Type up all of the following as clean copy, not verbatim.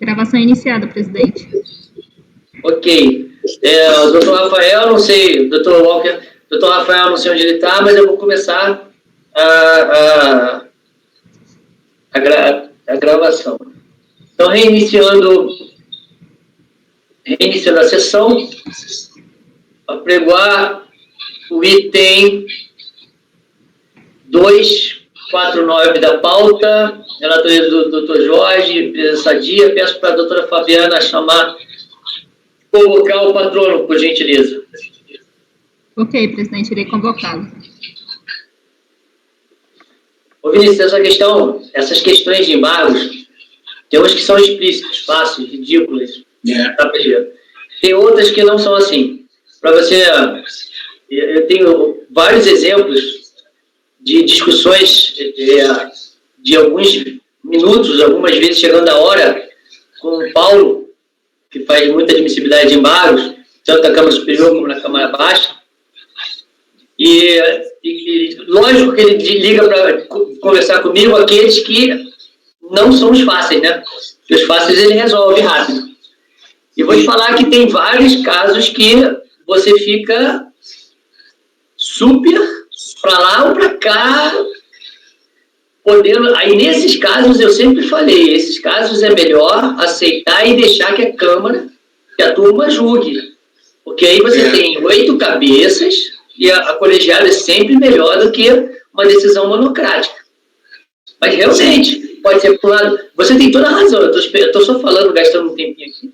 Gravação iniciada, presidente. Ok. O doutor Rafael, não sei, doutor Walker, doutor Rafael, não sei onde ele está, mas eu vou começar a gravação. Então, reiniciando a sessão, apregoar o item 249 da pauta, relatoria do doutor Jorge, Sadia. Peço para a doutora Fabiana convocar o patrono, por gentileza. Ok, presidente, irei convocá-lo. Ô, Vinícius, essas questões de embargos, tem umas que são explícitas, fáceis, ridículas. Tem outras que não são assim. Para você, eu tenho vários exemplos de discussões de alguns minutos, algumas vezes chegando a hora, com o Paulo, que faz muita admissibilidade de embargos, tanto na Câmara Superior como na Câmara Baixa. E lógico que ele liga para conversar comigo aqueles que não são os fáceis, né? Porque os fáceis ele resolve rápido. E vou te falar que tem vários casos que você fica super para lá ou para cá, podendo. Aí, nesses casos, eu sempre falei, esses casos é melhor aceitar e deixar que a Câmara, que a turma julgue. Porque aí você tem 8 cabeças e a colegiada é sempre melhor do que uma decisão monocrática. Mas, realmente, pode ser por um lado. Você tem toda a razão, eu estou só falando, gastando um tempinho aqui.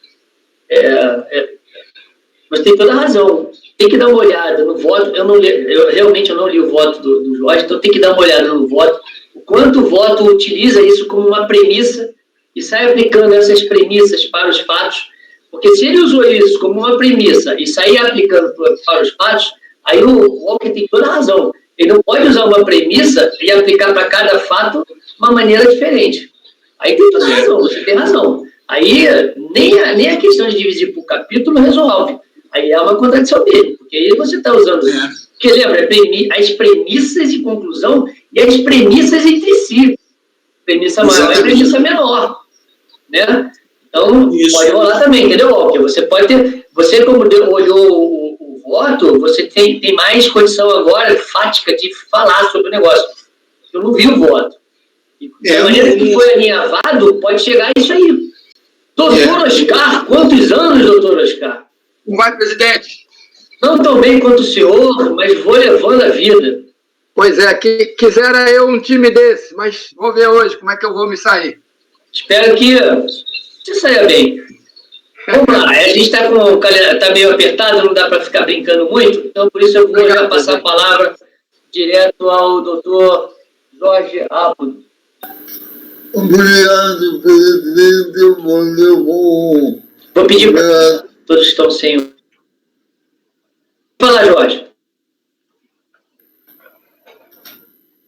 Você tem toda a razão. Tem que dar uma olhada no voto. Eu realmente não li o voto do Jorge, então tem que dar uma olhada no voto. O quanto o voto utiliza isso como uma premissa e sai aplicando essas premissas para os fatos. Porque se ele usou isso como uma premissa e sair aplicando para os fatos, aí o Walker tem toda a razão. Ele não pode usar uma premissa e aplicar para cada fato uma maneira diferente. Aí tem toda a razão, você tem razão. Aí nem a questão de dividir por capítulo resolve. Aí é uma contradição dele, porque aí você está usando... Porque lembra, as premissas de conclusão e as premissas entre si. Premissa maior e premissa menor. Né? Então, pode rolar também, entendeu, Walker? Você como olhou o voto, você tem mais condição agora, fática, de falar sobre o negócio. Eu não vi o voto. Da maneira que foi alinhavado, pode chegar a isso aí. Doutor Oscar, quantos anos, doutor Oscar? Vai, presidente. Não tão bem quanto o senhor, mas vou levando a vida. Pois é, quisera eu um time desse, mas vou ver hoje como é que eu vou me sair. Espero que você saia bem. Vamos lá, a gente está meio apertado, não dá para ficar brincando muito, então por isso eu vou já passar a palavra direto ao doutor Jorge Arruda. Obrigado, presidente. Vou pedir para todos que estão sem... Fala, Jorge.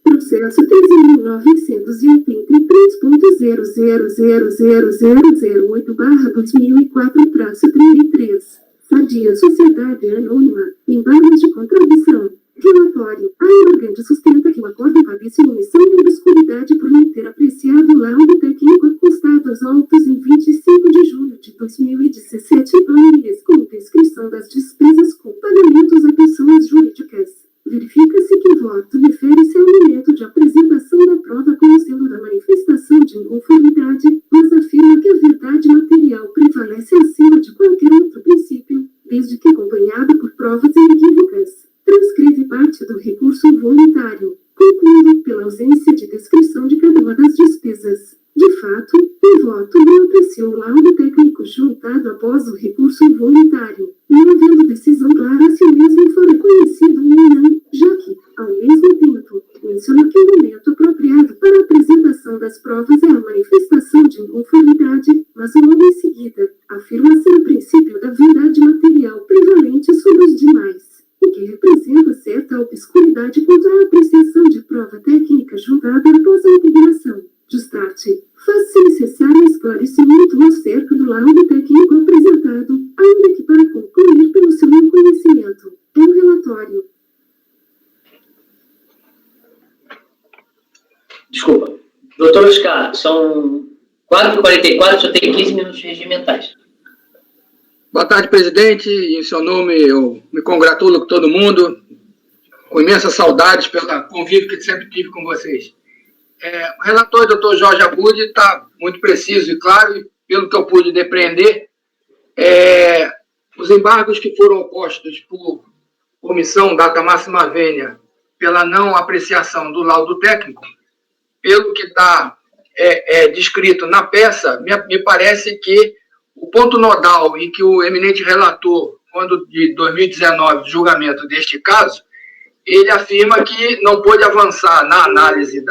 Processo 13.933.0000008/2004-33. Sadia Sociedade Anônima. Embargos de contradição. Relatório. A embargante sustenta que o acordo padece omissão e obscuridade por não ter apreciado o laudo técnico acostado aos autos em 25 de julho de 2017 planilhas com descrição das despesas com pagamentos a pessoas jurídicas. Verifica-se que o voto refere-se ao momento de apresentação da prova com o selo da manifestação de inconformidade, mas afirma que a verdade material prevalece acima de qualquer outro princípio, desde que acompanhada por provas inequívocas. Transcreve parte do recurso voluntário, concluindo pela ausência de descrição de cada uma das despesas. De fato, o voto não apreciou o laudo técnico juntado após o recurso voluntário, não havendo decisão clara se o mesmo for conhecido ou não, já que, ao mesmo tempo, menciona que o momento apropriado para a apresentação das provas é a manifestação de inconformidade, mas logo em seguida, afirma ser o princípio da verdade material prevalente sobre os demais, o que representa certa obscuridade quanto à apreciação de prova técnica julgada após a impugnação. Destarte. Faz-se necessário esclarecimento acerca do laudo técnico apresentado, ainda que para concluir pelo seu conhecimento. É um relatório. Desculpa. Doutor Oscar, são 4h44, só tem 15 minutos regimentais. Boa tarde, presidente. Em seu nome, eu me congratulo com todo mundo, com imensas saudades pela convívio que sempre tive com vocês. O relator, doutor Jorge Abud, está muito preciso e claro, e pelo que eu pude depreender, os embargos que foram opostos por comissão data máxima vênia pela não apreciação do laudo técnico, pelo que está descrito na peça, me parece que o ponto nodal em que o eminente relator, quando de 2019, julgamento deste caso, ele afirma que não pôde avançar na análise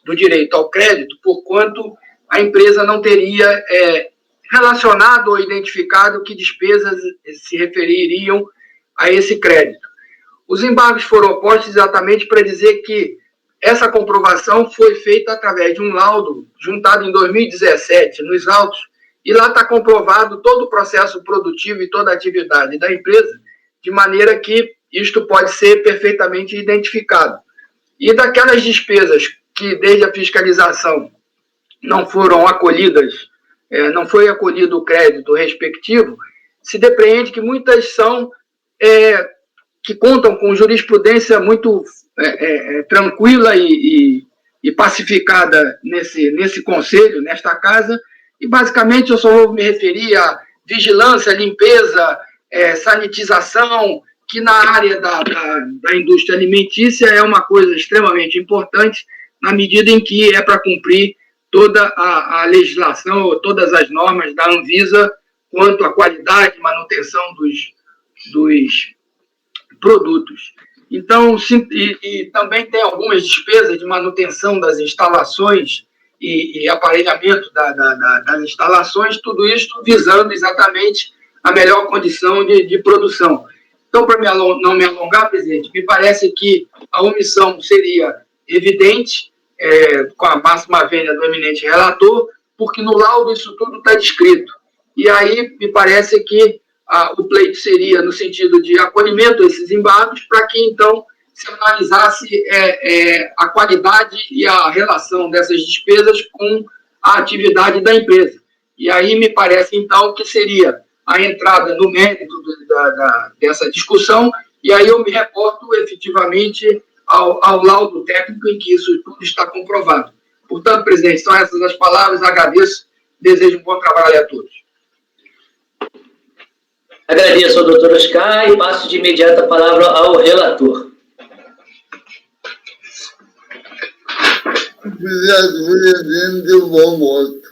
do direito ao crédito, porquanto a empresa não teria relacionado ou identificado que despesas se refeririam a esse crédito. Os embargos foram opostos exatamente para dizer que essa comprovação foi feita através de um laudo juntado em 2017 nos autos, e lá está comprovado todo o processo produtivo e toda a atividade da empresa, de maneira que isto pode ser perfeitamente identificado. E daquelas despesas que, desde a fiscalização, não foram acolhidas, não foi acolhido o crédito respectivo, se depreende que muitas são que contam com jurisprudência muito tranquila e pacificada nesse conselho, nesta casa, e basicamente eu só vou me referir a vigilância, limpeza, sanitização, que na área da indústria alimentícia é uma coisa extremamente importante, na medida em que é para cumprir toda a legislação, todas as normas da Anvisa quanto à qualidade e manutenção dos produtos. Então, e também tem algumas despesas de manutenção das instalações e aparelhamento das instalações, tudo isso visando exatamente a melhor condição de produção. Então, para não me alongar, presidente, me parece que a omissão seria evidente, com a máxima vênia do eminente relator, porque no laudo isso tudo está descrito. E aí me parece que o pleito seria no sentido de acolhimento a esses embargos, para que, então, se analisasse a qualidade e a relação dessas despesas com a atividade da empresa. E aí me parece, então, que seria a entrada no mérito dessa discussão, e aí eu me reporto efetivamente ao laudo técnico em que isso tudo está comprovado. Portanto, presidente, são essas as palavras, agradeço, desejo um bom trabalho a todos. Agradeço ao doutor Oscar e passo de imediato a palavra ao relator. Obrigado, presidente, eu vou voto.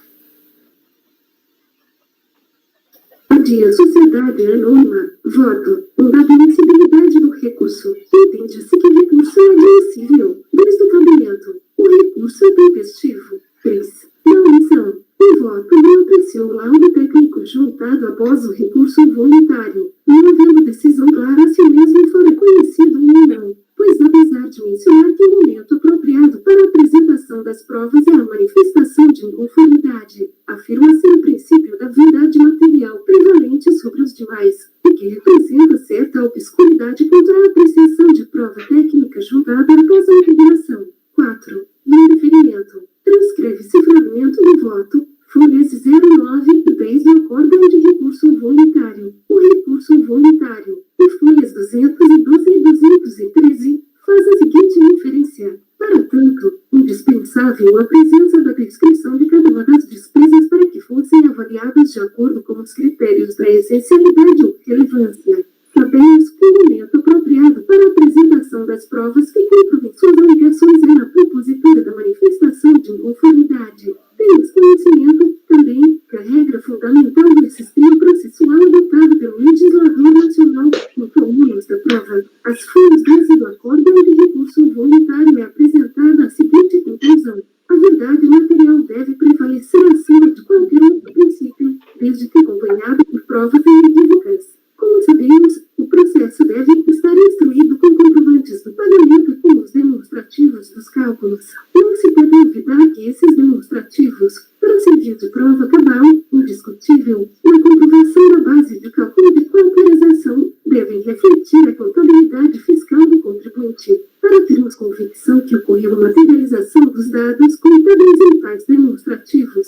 Dia Sociedade Anônima, voto, indadmissibilidade do recurso. Entende-se que o recurso é admissível, desde o cabimento. O recurso é tempestivo. 3. Da omissão. O voto não apreciou o laudo técnico juntado após o recurso voluntário, não havendo decisão clara se o mesmo for reconhecido ou não, pois apesar de mencionar que o momento apropriado para a apresentação das provas é a manifestação de inconformidade, afirma ser o princípio da verdade material prevalente sobre os demais, e que representa certa obscuridade quanto à apreciação de prova técnica julgada após a impugnação. 4. No referimento, transcreve-se fragmento do voto, folhas 09 e 10 do acórdão de recurso voluntário. O recurso voluntário, e folhas 212 e 213, faz a seguinte inferência. Para tanto, indispensável a presença da descrição de cada uma das despesas para que fossem avaliadas de acordo com os critérios da essencialidade ou relevância. Sabemos que o momento apropriado para a apresentação das provas que comprovem suas alegações é na propositura da manifestação de inconformidade. Temos conhecimento, também, que a regra fundamental do sistema processual adotado pelo legislador nacional quanto ao ônus da prova, as folhas 12 do acórdão de recurso voluntário é apresentada a seguinte conclusão. A verdade material deve prevalecer acima de qualquer outro princípio, desde que acompanhado por provas inequívocas. Como sabemos, o processo deve estar instruído com comprovantes do pagamento e com os demonstrativos dos cálculos. Não se pode duvidar que esses demonstrativos, para servir de prova cabal, indiscutível, na comprovação da base de cálculo de qualquerização, devem refletir a contabilidade fiscal do contribuinte. Para termos convicção que ocorreu a materialização dos dados contábeis em tais demonstrativos,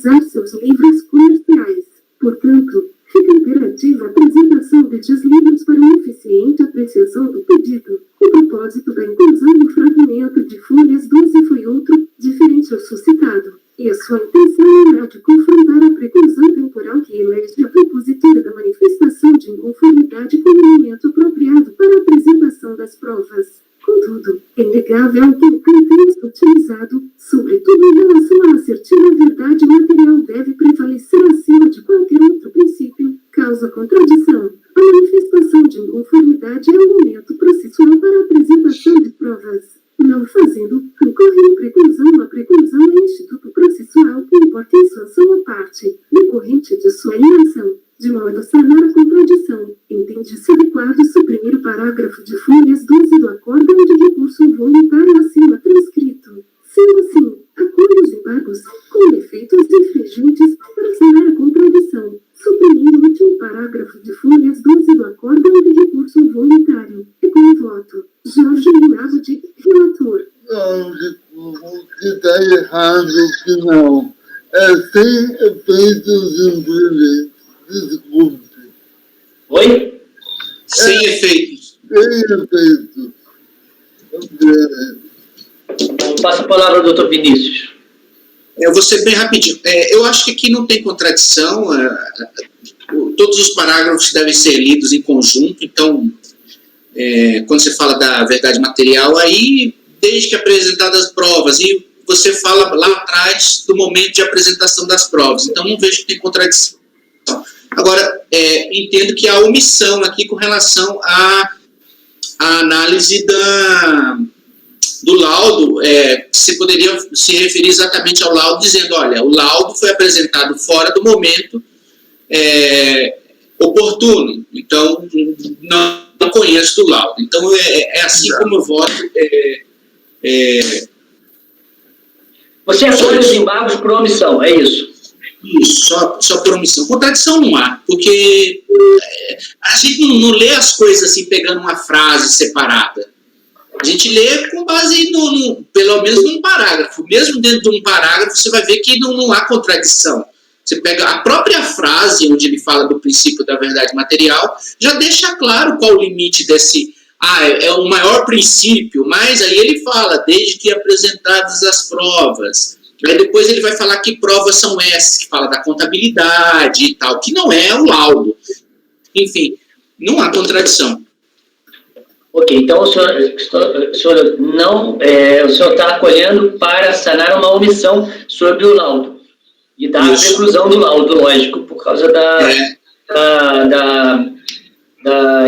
comercializar seus livros comerciais. Portanto, fica imperativa a apresentação destes livros para uma eficiente apreciação do pedido. O propósito da inclusão do fragmento de folhas 12 foi outro, diferente ao suscitado, e a sua intenção era de confrontar a preclusão temporal que elege a propositura da manifestação de inconformidade como momento apropriado para a apresentação das provas. Contudo, é inegável que o contexto utilizado, sobretudo em relação à assertiva verdade material, deve prevalecer acima de qualquer outro princípio, causa contradição. A manifestação de inconformidade é o momento processual para a apresentação de provas. Não fazendo, incorre em preclusão. A preclusão é instituto processual que importa em sua soma parte, decorrente de sua inação. De modo a sanar a contradição, entende-se adequado suprimir o parágrafo de folhas 12 do acórdão de recurso voluntário acima transcrito. Sendo assim, acolhe os embargos, com efeitos infringentes, para sanar a contradição, suprimindo o último parágrafo de folhas 12 do acórdão de recurso voluntário. É com o voto. Jorge Linado de relator. Não, o que está errado, que não. É sem efeitos infringentes. Desculpe. Oi? Sem efeitos. Sem efeitos. Então, passa a palavra ao doutor Vinícius. Eu vou ser bem rapidinho. Eu acho que aqui não tem contradição. Todos os parágrafos devem ser lidos em conjunto. Então, quando você fala da verdade material, aí, desde que apresentadas as provas, e você fala lá atrás do momento de apresentação das provas. Então, não vejo que tem contradição. Agora, entendo que há omissão aqui com relação à análise do laudo. Você poderia se referir exatamente ao laudo, dizendo, olha, o laudo foi apresentado fora do momento oportuno, então não conheço do laudo. Então, é assim como eu voto. Você acolhe os embargos por omissão, é isso? Isso, só por omissão. Contradição não há, porque a gente não lê as coisas assim, pegando uma frase separada. A gente lê com base, pelo menos, num parágrafo. Mesmo dentro de um parágrafo, você vai ver que não há contradição. Você pega a própria frase, onde ele fala do princípio da verdade material, já deixa claro qual o limite desse... é o maior princípio, mas aí ele fala, desde que apresentadas as provas... Aí depois ele vai falar que provas são essas, que fala da contabilidade e tal, que não é o laudo. Enfim, não há contradição. Ok, então o senhor está acolhendo para sanar uma omissão sobre o laudo. E da preclusão do laudo, lógico, por causa da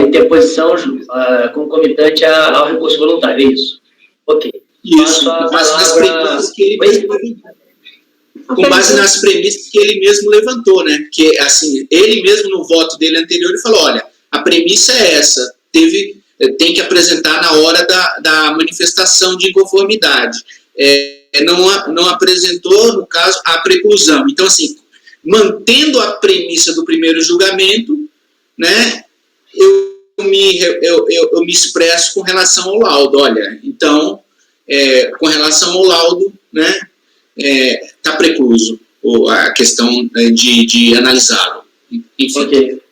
interposição concomitante ao recurso voluntário, é isso? Ok. Isso, com base nas premissas que ele mesmo levantou. Com base nas premissas que ele mesmo levantou, né? Que, assim, ele mesmo no voto dele anterior, ele falou, olha, a premissa é essa, tem que apresentar na hora da manifestação de inconformidade. Não apresentou, no caso, a preclusão. Então, assim, mantendo a premissa do primeiro julgamento, né, eu me expresso com relação ao laudo. Olha, então... com relação ao laudo, né, está precluso a questão de analisá-lo. Enfim. Ok.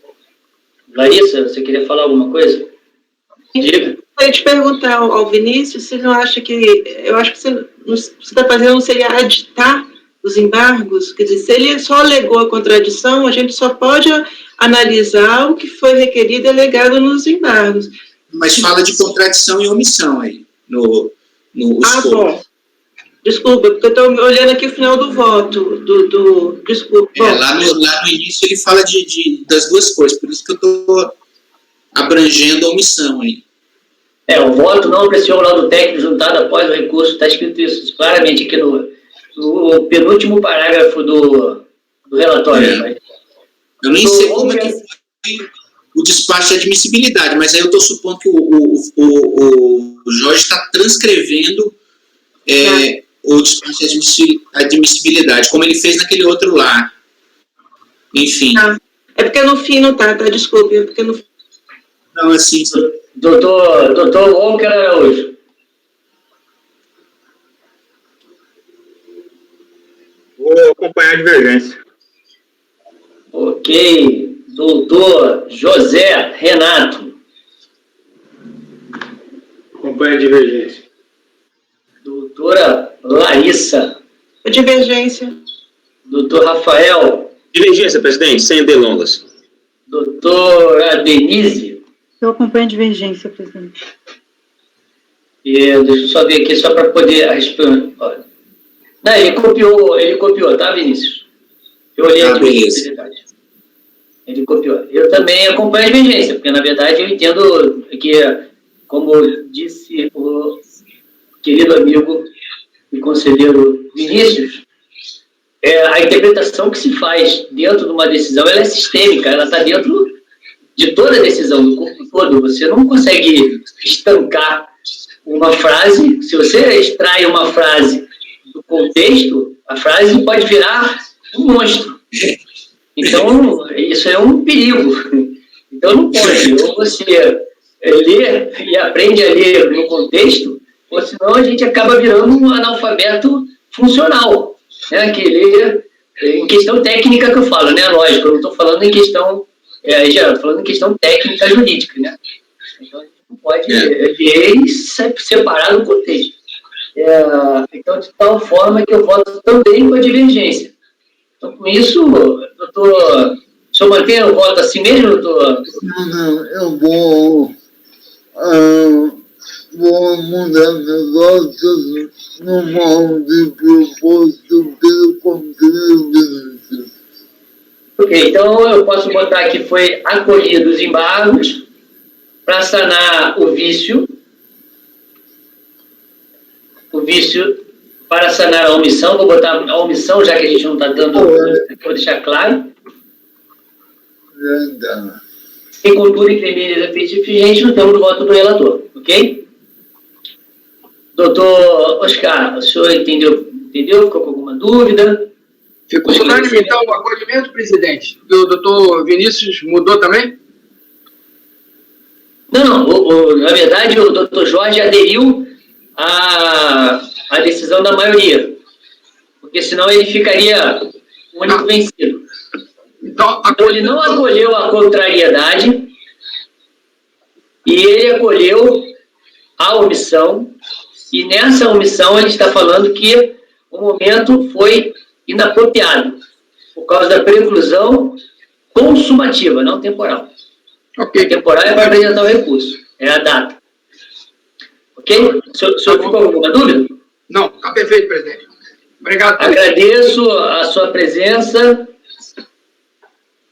Larissa, você queria falar alguma coisa? Diga. Eu ia te perguntar ao Vinícius se ele não acha que... Eu acho que você está fazendo não seria aditar os embargos. Quer dizer, se ele só alegou a contradição, a gente só pode analisar o que foi requerido e alegado nos embargos. Mas fala de contradição e omissão aí, no escopo. Bom. Desculpa, porque eu estou olhando aqui o final do voto. Desculpa. Lá no início ele fala das duas coisas, por isso que eu estou abrangendo a omissão aí. O voto não apreciou o laudo técnico juntado após o recurso, está escrito isso claramente aqui no penúltimo parágrafo do relatório. Eu nem sei como é que foi o despacho de admissibilidade, mas aí eu estou supondo que o Jorge está transcrevendo o despacho de admissibilidade, como ele fez naquele outro lá. Enfim. É porque no fim não tá, desculpe, é porque no... Não, assim... Doutor Walker Araújo. Vou acompanhar a divergência. Ok. Doutor José Renato. Acompanha a divergência. Doutora Larissa. Divergência. Doutor Rafael. Divergência, presidente, sem delongas. Doutora Denise. Eu acompanho a divergência, presidente. E deixa eu só ver aqui, só para poder responder. Não, ele copiou, tá, Vinícius? Eu olhei aqui. Beleza. Ele copiou. Eu também acompanho a divergência, porque, na verdade, eu entendo que, como disse o querido amigo e conselheiro Vinícius, a interpretação que se faz dentro de uma decisão, ela é sistêmica, ela está dentro de toda a decisão, do corpo todo. Você não consegue estancar uma frase. Se você extrai uma frase do contexto, a frase pode virar um monstro. Então, isso é um perigo. Então, não pode. Ou você lê e aprende a ler no contexto, ou senão a gente acaba virando um analfabeto funcional, né? Que lê em questão técnica que eu falo, né? Lógico, eu não estou falando em questão, estou falando em questão técnica jurídica, né? Então, a gente não pode ler e separar do contexto. Então, de tal forma que eu voto também com a divergência. Então, com isso, doutor, o senhor mantém o voto assim mesmo, doutor? Não, eu vou mudar meus votos no molde proposto pelo Conselho Vinícius. Ok, então eu posso botar que foi acolhido os embargos para sanar o vício para sanar a omissão. Vou botar a omissão, já que a gente não está dando, vou deixar claro. Sem cultura e crime efetivamente, não temos o voto do relator, ok? Doutor Oscar, o senhor entendeu? Ficou com alguma dúvida? Ficou unânime, então, o acolhimento, presidente? O doutor Vinícius mudou também? Não, na verdade, o doutor Jorge aderiu à decisão da maioria, porque senão ele ficaria o único vencido. Então, ele não acolheu a contrariedade e ele acolheu a omissão, e nessa omissão ele está falando que o momento foi inapropriado, por causa da preclusão consumativa, não temporal. Okay. A temporal é para apresentar o recurso, é a data. Ok? O senhor ficou com alguma dúvida? Não, está perfeito, presidente. Obrigado. Agradeço a sua presença.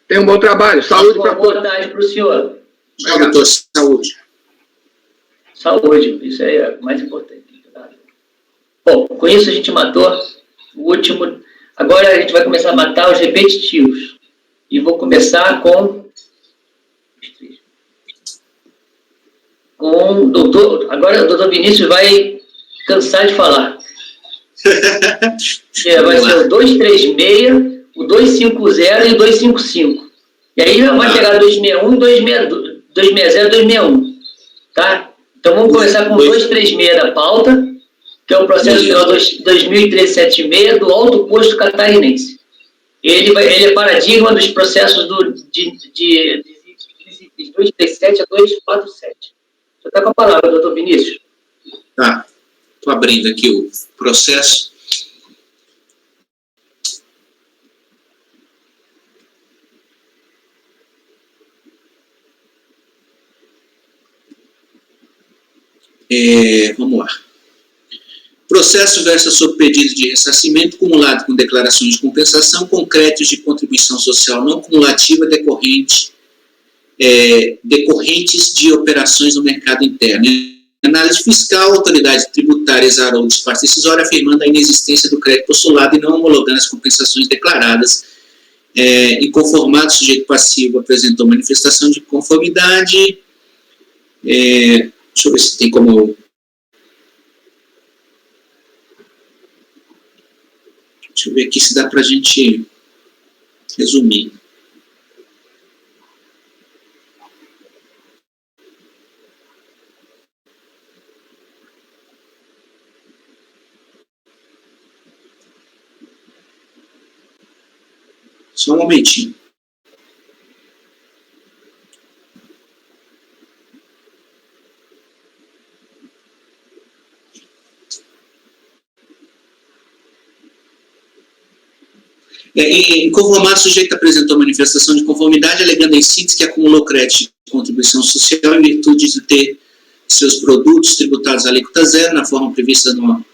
Tenha um bom trabalho. Saúde para todos. Boa tarde para o senhor. Doutor, saúde. Saúde, isso aí é o mais importante. Bom, com isso a gente matou o último. Agora a gente vai começar a matar os repetitivos. E vou começar com o doutor. Agora o doutor Vinícius vai cansar de falar. Vai ser o 236, o 250 e o 255. E aí vai pegar 261, 260, 261. Tá? Então vamos começar com o 236 da pauta, que é o processo final 2013-76 do Alto Posto Catarinense. Ele é paradigma dos processos de 237 a 247. Você está com a palavra, doutor Vinícius. Tá. Estou abrindo aqui o processo. Vamos lá. Processo versa sobre pedido de ressarcimento cumulado com declarações de compensação com créditos de contribuição social não cumulativa decorrentes de operações no mercado interno. Análise fiscal, a autoridade tributária exarou o despacho decisório afirmando a inexistência do crédito postulado e não homologando as compensações declaradas. Inconformado, sujeito passivo apresentou manifestação de conformidade. Deixa eu ver se tem como... Deixa eu ver aqui se dá para a gente resumir. Só um momentinho. Inconformado, o sujeito apresentou manifestação de conformidade, alegando em síntese que acumulou crédito de contribuição social em virtude de ter seus produtos tributados à alíquota zero, na forma prevista no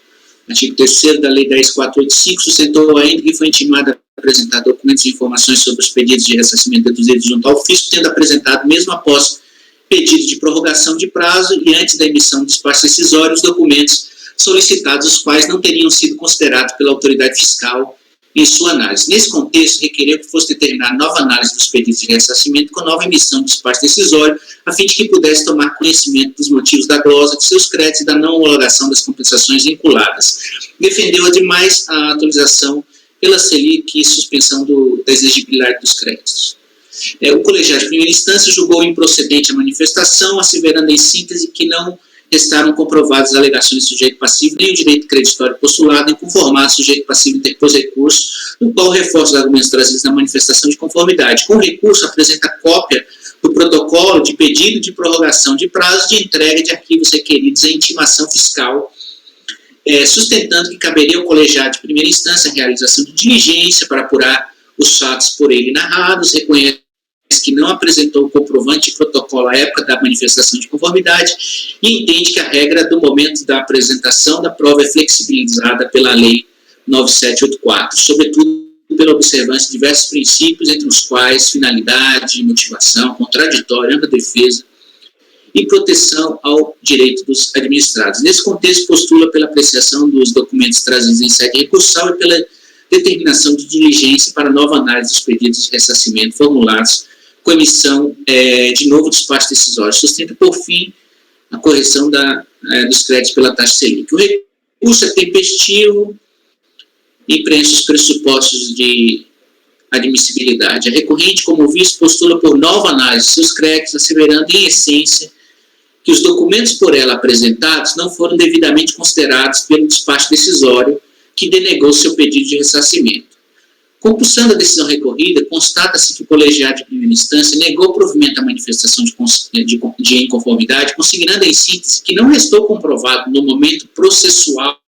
artigo 3º da Lei 10.485, sustentou ainda que foi intimado a apresentar documentos e informações sobre os pedidos de ressarcimento deduzidos junto ao fisco, tendo apresentado, mesmo após pedido de prorrogação de prazo e antes da emissão do despacho decisório, os documentos solicitados, os quais não teriam sido considerados pela autoridade fiscal em sua análise. Nesse contexto, requereu que fosse determinada nova análise dos pedidos de ressarcimento com nova emissão de despacho decisório, a fim de que pudesse tomar conhecimento dos motivos da glosa de seus créditos e da não homologação das compensações vinculadas. Defendeu, ademais, a atualização pela Selic e suspensão da exigibilidade dos créditos. O colegiado de primeira instância julgou improcedente a manifestação, asseverando em síntese que não restaram comprovadas as alegações do sujeito passivo, nem o direito creditório postulado, inconformado, o sujeito passivo interpôs recurso, no qual reforça os argumentos trazidos na manifestação de conformidade. Com o recurso, apresenta cópia do protocolo de pedido de prorrogação de prazo de entrega de arquivos requeridos em intimação fiscal, sustentando que caberia ao colegiado de primeira instância a realização de diligência para apurar os fatos por ele narrados, reconhece que não apresentou o comprovante de protocolo à época da manifestação de conformidade e entende que a regra do momento da apresentação da prova é flexibilizada pela Lei 9784, sobretudo pela observância de diversos princípios, entre os quais finalidade, motivação, contraditório, ampla defesa e proteção ao direito dos administrados. Nesse contexto, postula pela apreciação dos documentos trazidos em sede recursal e pela determinação de diligência para nova análise dos pedidos de ressarcimento formulados com emissão de novo despacho decisório. Sustenta, por fim, a correção dos créditos pela taxa Selic. O recurso é tempestivo e preenche os pressupostos de admissibilidade. A recorrente, como visto, postula por nova análise de seus créditos, asseverando, em essência, que os documentos por ela apresentados não foram devidamente considerados pelo despacho decisório que denegou seu pedido de ressarcimento. Compulsando a decisão recorrida, constata-se que o colegiado de primeira instância negou provimento à manifestação de inconformidade, consignando em síntese que não restou comprovado no momento processual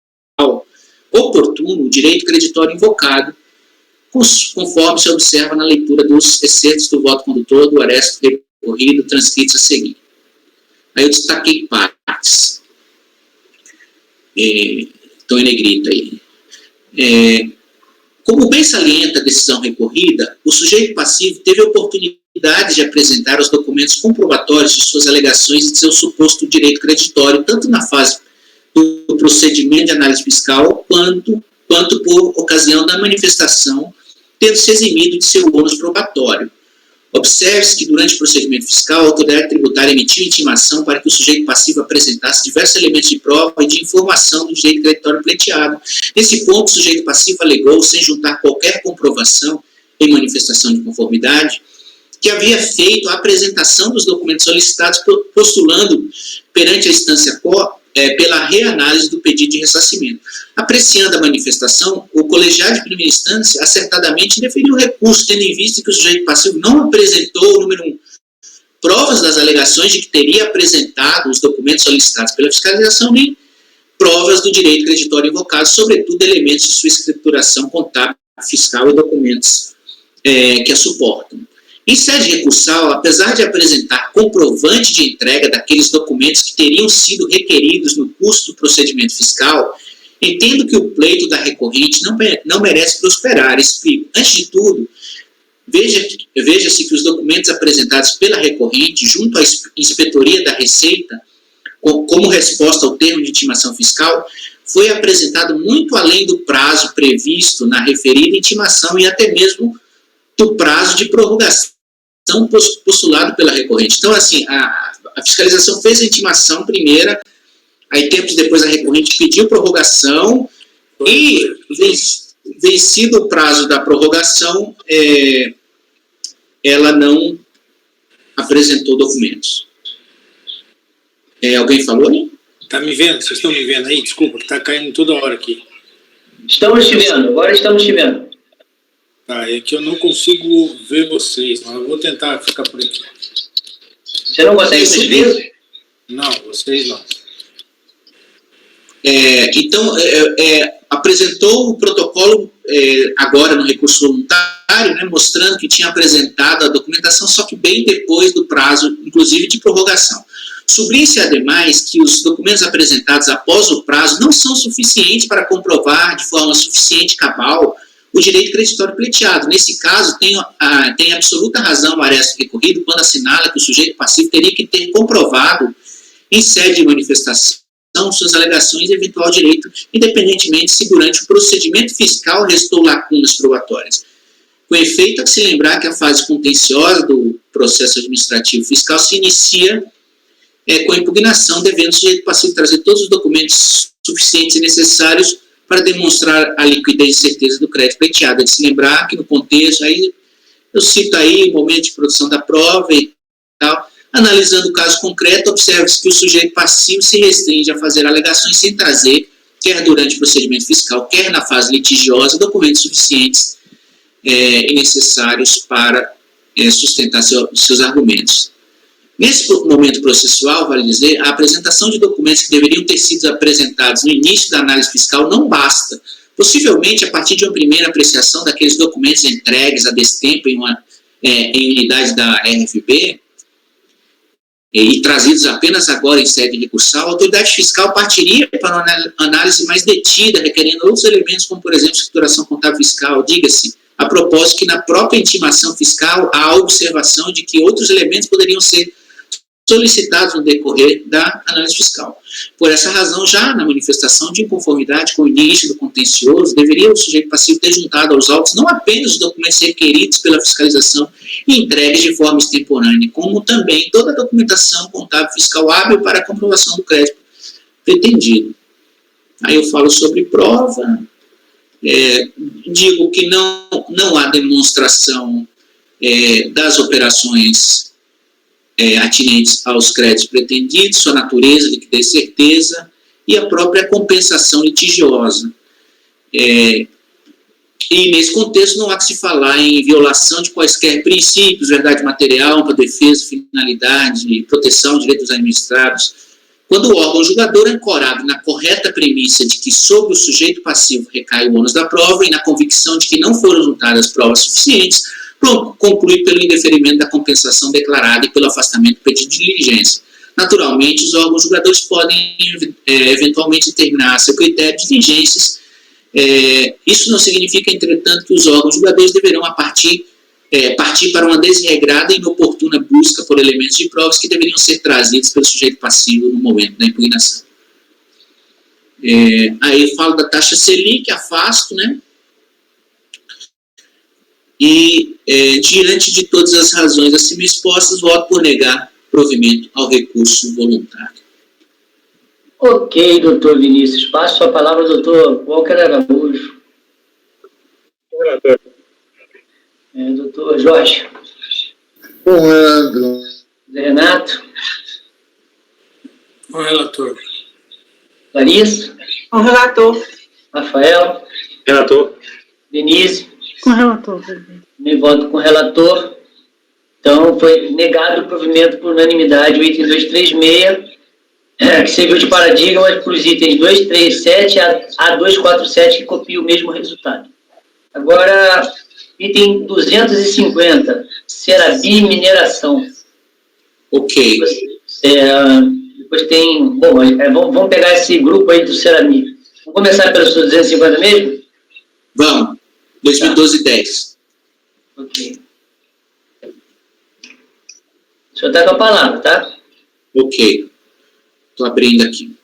oportuno o direito creditório invocado, conforme se observa na leitura dos excertos do voto condutor do aresto recorrido transcritos a seguir. Aí eu destaquei partes. Estão em negrito aí. Como bem salienta a decisão recorrida, o sujeito passivo teve a oportunidade de apresentar os documentos comprobatórios de suas alegações e de seu suposto direito creditório, tanto na fase do procedimento de análise fiscal, quanto por ocasião da manifestação, tendo se eximido de seu ônus probatório. Observe-se que, durante o procedimento fiscal, a autoridade tributária emitiu intimação para que o sujeito passivo apresentasse diversos elementos de prova e de informação do direito creditório pleiteado. Nesse ponto, o sujeito passivo alegou, sem juntar qualquer comprovação em manifestação de conformidade, que havia feito a apresentação dos documentos solicitados, postulando perante a instância pela reanálise do pedido de ressarcimento. Apreciando a manifestação, o colegiado de primeira instância acertadamente deferiu o recurso, tendo em vista que o sujeito passivo não apresentou, número 1, provas das alegações de que teria apresentado os documentos solicitados pela fiscalização, nem provas do direito creditório invocado, sobretudo elementos de sua escrituração contábil, fiscal e documentos que a suportam. Em sede recursal, apesar de apresentar comprovante de entrega daqueles documentos que teriam sido requeridos no curso do procedimento fiscal, entendo que o pleito da recorrente não merece prosperar. Explico. Antes de tudo, veja-se que os documentos apresentados pela recorrente junto à Inspetoria da Receita, como resposta ao termo de intimação fiscal, foi apresentado muito além do prazo previsto na referida intimação e até mesmo do prazo de prorrogação postulado pela recorrente. Então, assim, a fiscalização fez a intimação primeira, aí tempos depois a recorrente pediu prorrogação e, vencido o prazo da prorrogação, ela não apresentou documentos. Alguém falou aí? Está me vendo? Vocês estão me vendo aí? Desculpa, que está caindo toda hora aqui. Estamos te vendo, agora estamos te vendo. Tá, é que eu não consigo ver vocês, mas eu vou tentar ficar por aqui. Você não consegue subir? Não, vocês não. Então, apresentou o protocolo agora no recurso voluntário, né, mostrando que tinha apresentado a documentação, só que bem depois do prazo, inclusive de prorrogação. Sublinha-se, ademais, que os documentos apresentados após o prazo não são suficientes para comprovar de forma suficiente e cabal o direito creditório pleiteado. Nesse caso, tem absoluta razão o Aresto recorrido quando assinala que o sujeito passivo teria que ter comprovado, em sede de manifestação, suas alegações de eventual direito, independentemente se durante o procedimento fiscal restou lacunas probatórias. Com efeito, há que se lembrar que a fase contenciosa do processo administrativo fiscal se inicia com a impugnação, devendo o sujeito passivo trazer todos os documentos suficientes e necessários para demonstrar a liquidez e certeza do crédito pleiteado. É de se lembrar que no contexto, aí eu cito aí o momento de produção da prova e tal, analisando o caso concreto, observa-se que o sujeito passivo se restringe a fazer alegações sem trazer, quer durante o procedimento fiscal, quer na fase litigiosa, documentos suficientes e necessários para sustentar seus argumentos. Nesse momento processual, vale dizer, a apresentação de documentos que deveriam ter sido apresentados no início da análise fiscal não basta. Possivelmente, a partir de uma primeira apreciação daqueles documentos entregues a destempo em unidade da RFB, e trazidos apenas agora em sede recursal, a autoridade fiscal partiria para uma análise mais detida, requerendo outros elementos, como, por exemplo, escrituração contábil fiscal. Diga-se, a propósito, que na própria intimação fiscal há a observação de que outros elementos poderiam ser solicitados no decorrer da análise fiscal. Por essa razão, já na manifestação de inconformidade com o início do contencioso, deveria o sujeito passivo ter juntado aos autos não apenas os documentos requeridos pela fiscalização e entregues de forma extemporânea, como também toda a documentação contábil fiscal hábil para a comprovação do crédito pretendido. Aí eu falo sobre prova, digo que não há demonstração das operações atinentes aos créditos pretendidos, sua natureza, liquidez, certeza e a própria compensação litigiosa. E nesse contexto não há que se falar em violação de quaisquer princípios, verdade material, ampla defesa, finalidade, proteção de direitos administrados. Quando o órgão julgador é ancorado na correta premissa de que sobre o sujeito passivo recai o ônus da prova e na convicção de que não foram juntadas provas suficientes, conclui pelo indeferimento da compensação declarada e pelo afastamento do pedido de diligência. Naturalmente, os órgãos julgadores podem eventualmente determinar a seu critério de diligências. Isso não significa, entretanto, que os órgãos julgadores deverão partir para uma desregrada e inoportuna busca por elementos de provas que deveriam ser trazidos pelo sujeito passivo no momento da impugnação. Aí eu falo da taxa Selic, afasto, né? E, diante de todas as razões acima expostas, voto por negar provimento ao recurso voluntário. Ok, doutor Vinícius. Passo a palavra ao doutor Walker Araújo. Relator. Doutor Jorge. Com relator. Renato. Com relator. Larissa. Com relator. Rafael. Relator. Denise. Com relator, presidente. Me voto com o relator. Então, foi negado o provimento por unanimidade, o item 236, que serviu de paradigma para os itens 237 a 247, que copia o mesmo resultado. Agora, item 250, Serabi Mineração. Ok. Depois tem... Bom, vamos pegar esse grupo aí do Serabi. Vamos começar pelo 250 mesmo? Vamos. 2012-10. Ok. O senhor está com a palavra, tá? Ok. Estou abrindo aqui.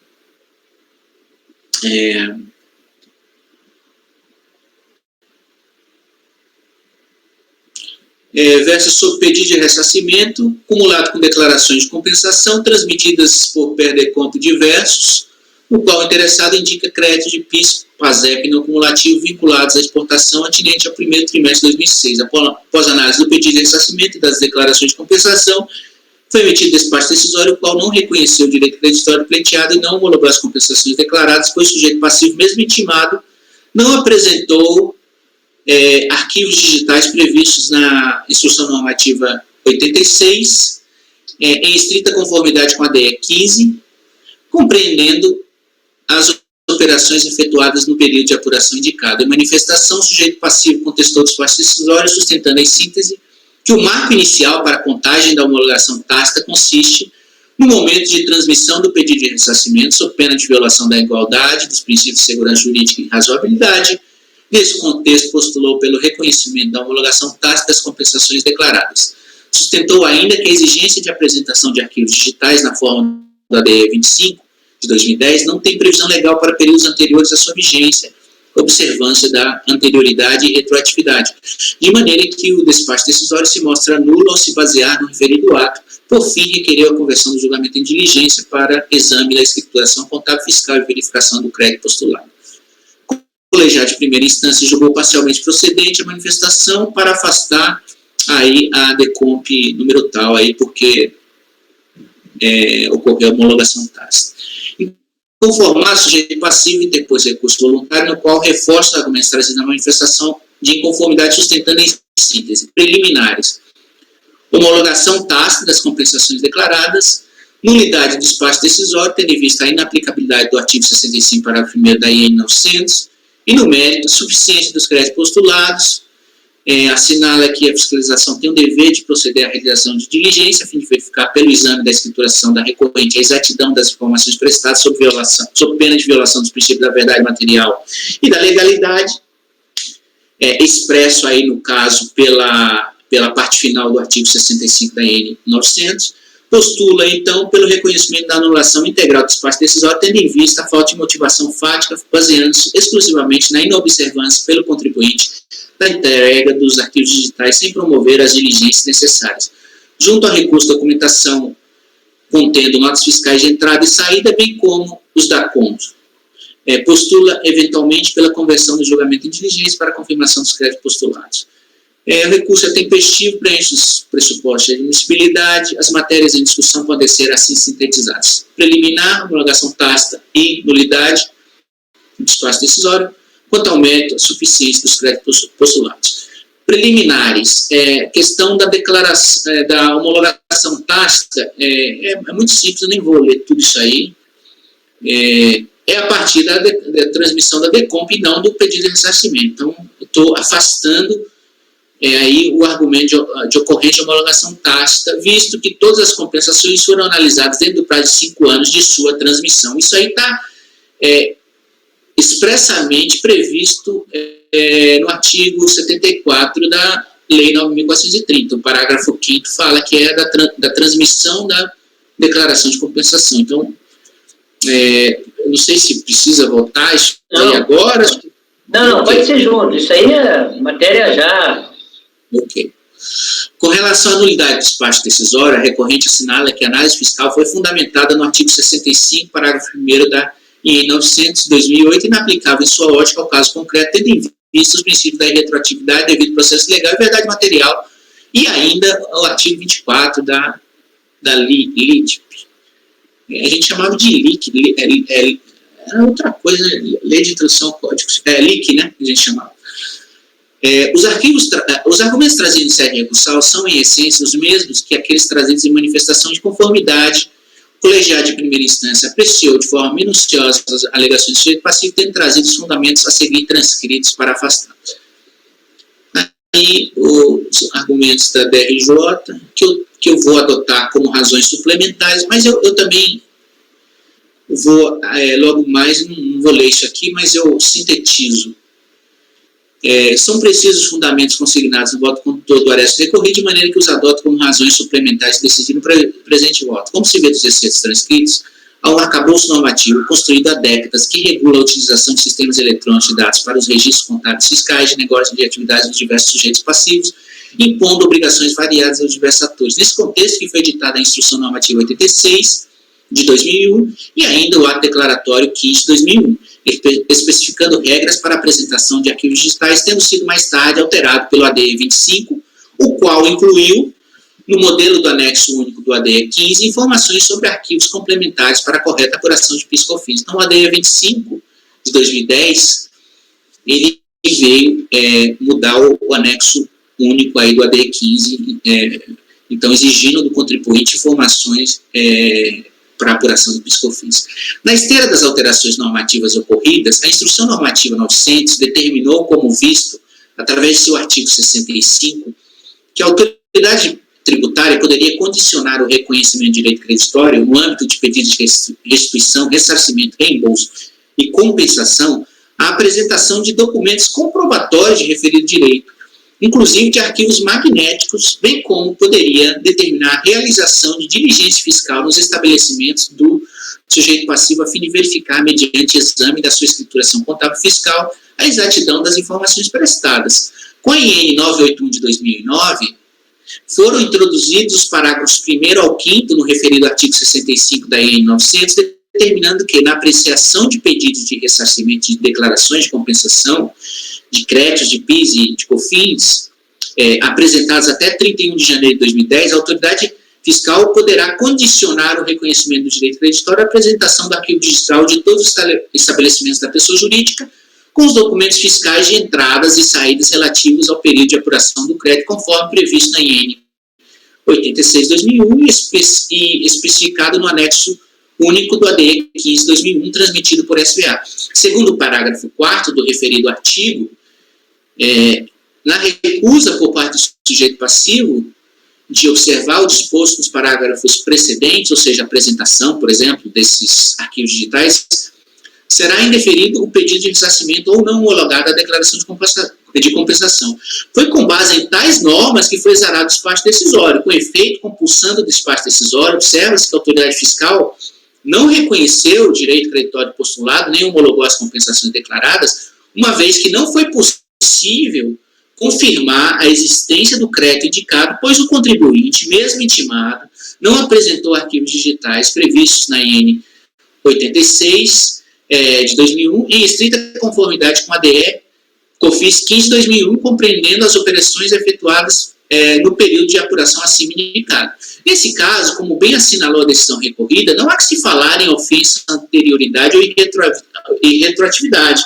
Versa sobre pedido de ressarcimento, cumulado com declarações de compensação, transmitidas por Perdecomp diversos, no qual o interessado indica crédito de PIS, PASEP não cumulativo vinculados à exportação atinente ao primeiro trimestre de 2006. Após análise do pedido de ressarcimento e das declarações de compensação, foi emitido despacho decisório, o qual não reconheceu o direito creditório pleiteado e não homologou as compensações declaradas, pois o sujeito passivo, mesmo intimado, não apresentou arquivos digitais previstos na Instrução Normativa 86, em estrita conformidade com a DE 15, compreendendo as operações efetuadas no período de apuração indicado. Em manifestação, o sujeito passivo contestou o despacho decisório, sustentando em síntese que o marco inicial para a contagem da homologação tácita consiste no momento de transmissão do pedido de ressarcimento, sob pena de violação da igualdade, dos princípios de segurança jurídica e razoabilidade. Nesse contexto, postulou pelo reconhecimento da homologação tácita das compensações declaradas. Sustentou ainda que a exigência de apresentação de arquivos digitais na forma da DE 25 de 2010 não tem previsão legal para períodos anteriores à sua vigência, observância da anterioridade e retroatividade, de maneira que o despacho decisório se mostra nulo ao se basear no referido ato, por fim requereu a conversão do julgamento em diligência para exame da escrituração contábil fiscal e verificação do crédito postulado. O colegiado de primeira instância julgou parcialmente procedente a manifestação para afastar aí a decomp número tal, aí, porque ocorreu a homologação tácita. Conformar, sujeito passivo interpôs recurso voluntário, no qual reforça os argumentos trazidos na manifestação de inconformidade, sustentando em síntese preliminares: homologação tácita das compensações declaradas, nulidade do despacho decisório, tendo em vista a inaplicabilidade do artigo 65, parágrafo 1º da IN 900, e no mérito, suficiência dos créditos postulados. Assinala que a fiscalização tem o dever de proceder à realização de diligência, a fim de verificar pelo exame da escrituração da recorrente a exatidão das informações prestadas sob pena de violação dos princípios da verdade material e da legalidade, expresso aí no caso pela parte final do artigo 65 da IN 900, postula então pelo reconhecimento da anulação integral do despacho decisório, tendo em vista a falta de motivação fática, baseando-se exclusivamente na inobservância pelo contribuinte da entrega dos arquivos digitais sem promover as diligências necessárias. Junto ao recurso de documentação contendo notas fiscais de entrada e saída, bem como os da conta. Postula eventualmente pela conversão do julgamento em diligência para a confirmação dos créditos postulados. O recurso é tempestivo, preenche os pressupostos de admissibilidade, as matérias em discussão podem ser assim sintetizadas: preliminar, homologação tácita e nulidade do despacho decisório. Quanto ao mérito, a suficiência dos créditos postulados. Preliminares, questão da declaração, da homologação tácita, é muito simples, eu nem vou ler tudo isso aí. É a partir da transmissão da decomp e não do pedido de ressarcimento. Então, eu estou afastando aí o argumento de ocorrência de homologação tácita, visto que todas as compensações foram analisadas dentro do prazo de 5 anos de sua transmissão. Isso aí está expressamente previsto no artigo 74 da Lei 9.430. O parágrafo 5º fala que é da transmissão da declaração de compensação. Então, eu não sei se precisa votar isso aí agora. Não, pode ser junto. Isso aí é matéria já. Ok. Com relação à nulidade do despacho decisório, a recorrente assinala que a análise fiscal foi fundamentada no artigo 65, parágrafo 1º da IN 900/2008, inaplicável em sua ótica ao caso concreto, tendo em vista os princípios da irretroatividade, devido processo legal e verdade material, e ainda o artigo 24 da LIT. A gente chamava de LIC, era outra coisa, Lei de Introdução ao Código, LIC, né, a gente chamava. Os argumentos trazidos em sede recursal são, em essência, os mesmos que aqueles trazidos em manifestação de conformidade. O colegiado de primeira instância apreciou de forma minuciosa as alegações do sujeito passivo, tendo trazido os fundamentos a seguir transcritos para afastá-los. Aí, os argumentos da DRJ, que eu vou adotar como razões suplementares, mas eu também vou, logo mais, não vou ler isso aqui, mas eu sintetizo. São precisos os fundamentos consignados no voto condutor do Aresto recorrido, de maneira que os adoto como razões suplementares decididas no presente voto. Como se vê dos excetos transcritos, há um arcabouço normativo construído há décadas que regula a utilização de sistemas eletrônicos de dados para os registros contábeis fiscais de negócios de atividades dos diversos sujeitos passivos, impondo obrigações variadas aos diversos atores. Nesse contexto que foi editada a Instrução Normativa 86, de 2001, e ainda o Ato Declaratório 15 de 2001, especificando regras para apresentação de arquivos digitais, tendo sido mais tarde alterado pelo ADE 25, o qual incluiu, no modelo do anexo único do ADE 15, informações sobre arquivos complementares para a correta apuração de PIS/COFINS. Então, o ADE 25, de 2010, ele veio mudar o anexo único aí do ADE 15, então exigindo do contribuinte informações para apuração do PIS/COFINS. Na esteira das alterações normativas ocorridas, a Instrução Normativa 900 determinou como visto, através de seu artigo 65, que a autoridade tributária poderia condicionar o reconhecimento de direito creditório no âmbito de pedidos de restituição, ressarcimento, reembolso e compensação à apresentação de documentos comprobatórios de referido direito, inclusive de arquivos magnéticos, bem como poderia determinar a realização de diligência fiscal nos estabelecimentos do sujeito passivo a fim de verificar, mediante exame da sua escrituração contábil fiscal, a exatidão das informações prestadas. Com a IN 981 de 2009, foram introduzidos os parágrafos 1º ao 5º no referido artigo 65 da IN 900, determinando que, na apreciação de pedidos de ressarcimento de declarações de compensação, de créditos de PIS e de COFINS, apresentados até 31 de janeiro de 2010, a autoridade fiscal poderá condicionar o reconhecimento do direito creditório à apresentação do arquivo digital de todos os estabelecimentos da pessoa jurídica, com os documentos fiscais de entradas e saídas relativos ao período de apuração do crédito, conforme previsto na IN 86/2001 e especificado no anexo único do ADE 15/2001, transmitido por SVA. Segundo o parágrafo 4º do referido artigo, na recusa por parte do sujeito passivo de observar o disposto nos parágrafos precedentes, ou seja, a apresentação, por exemplo, desses arquivos digitais, será indeferido o pedido de ressarcimento ou não homologado a declaração de compensação. Foi com base em tais normas que foi exarado o despacho decisório. Com efeito, compulsando o despacho decisório, observa-se que a autoridade fiscal não reconheceu o direito creditório postulado, nem homologou as compensações declaradas, uma vez que não foi possível confirmar a existência do crédito indicado, pois o contribuinte, mesmo intimado, não apresentou arquivos digitais previstos na IN 86 de 2001, em estrita conformidade com a ADE COFINS 15 de 2001, compreendendo as operações efetuadas no período de apuração acima indicado. Nesse caso, como bem assinalou a decisão recorrida, não há que se falar em ofensa, anterioridade ou retroatividade.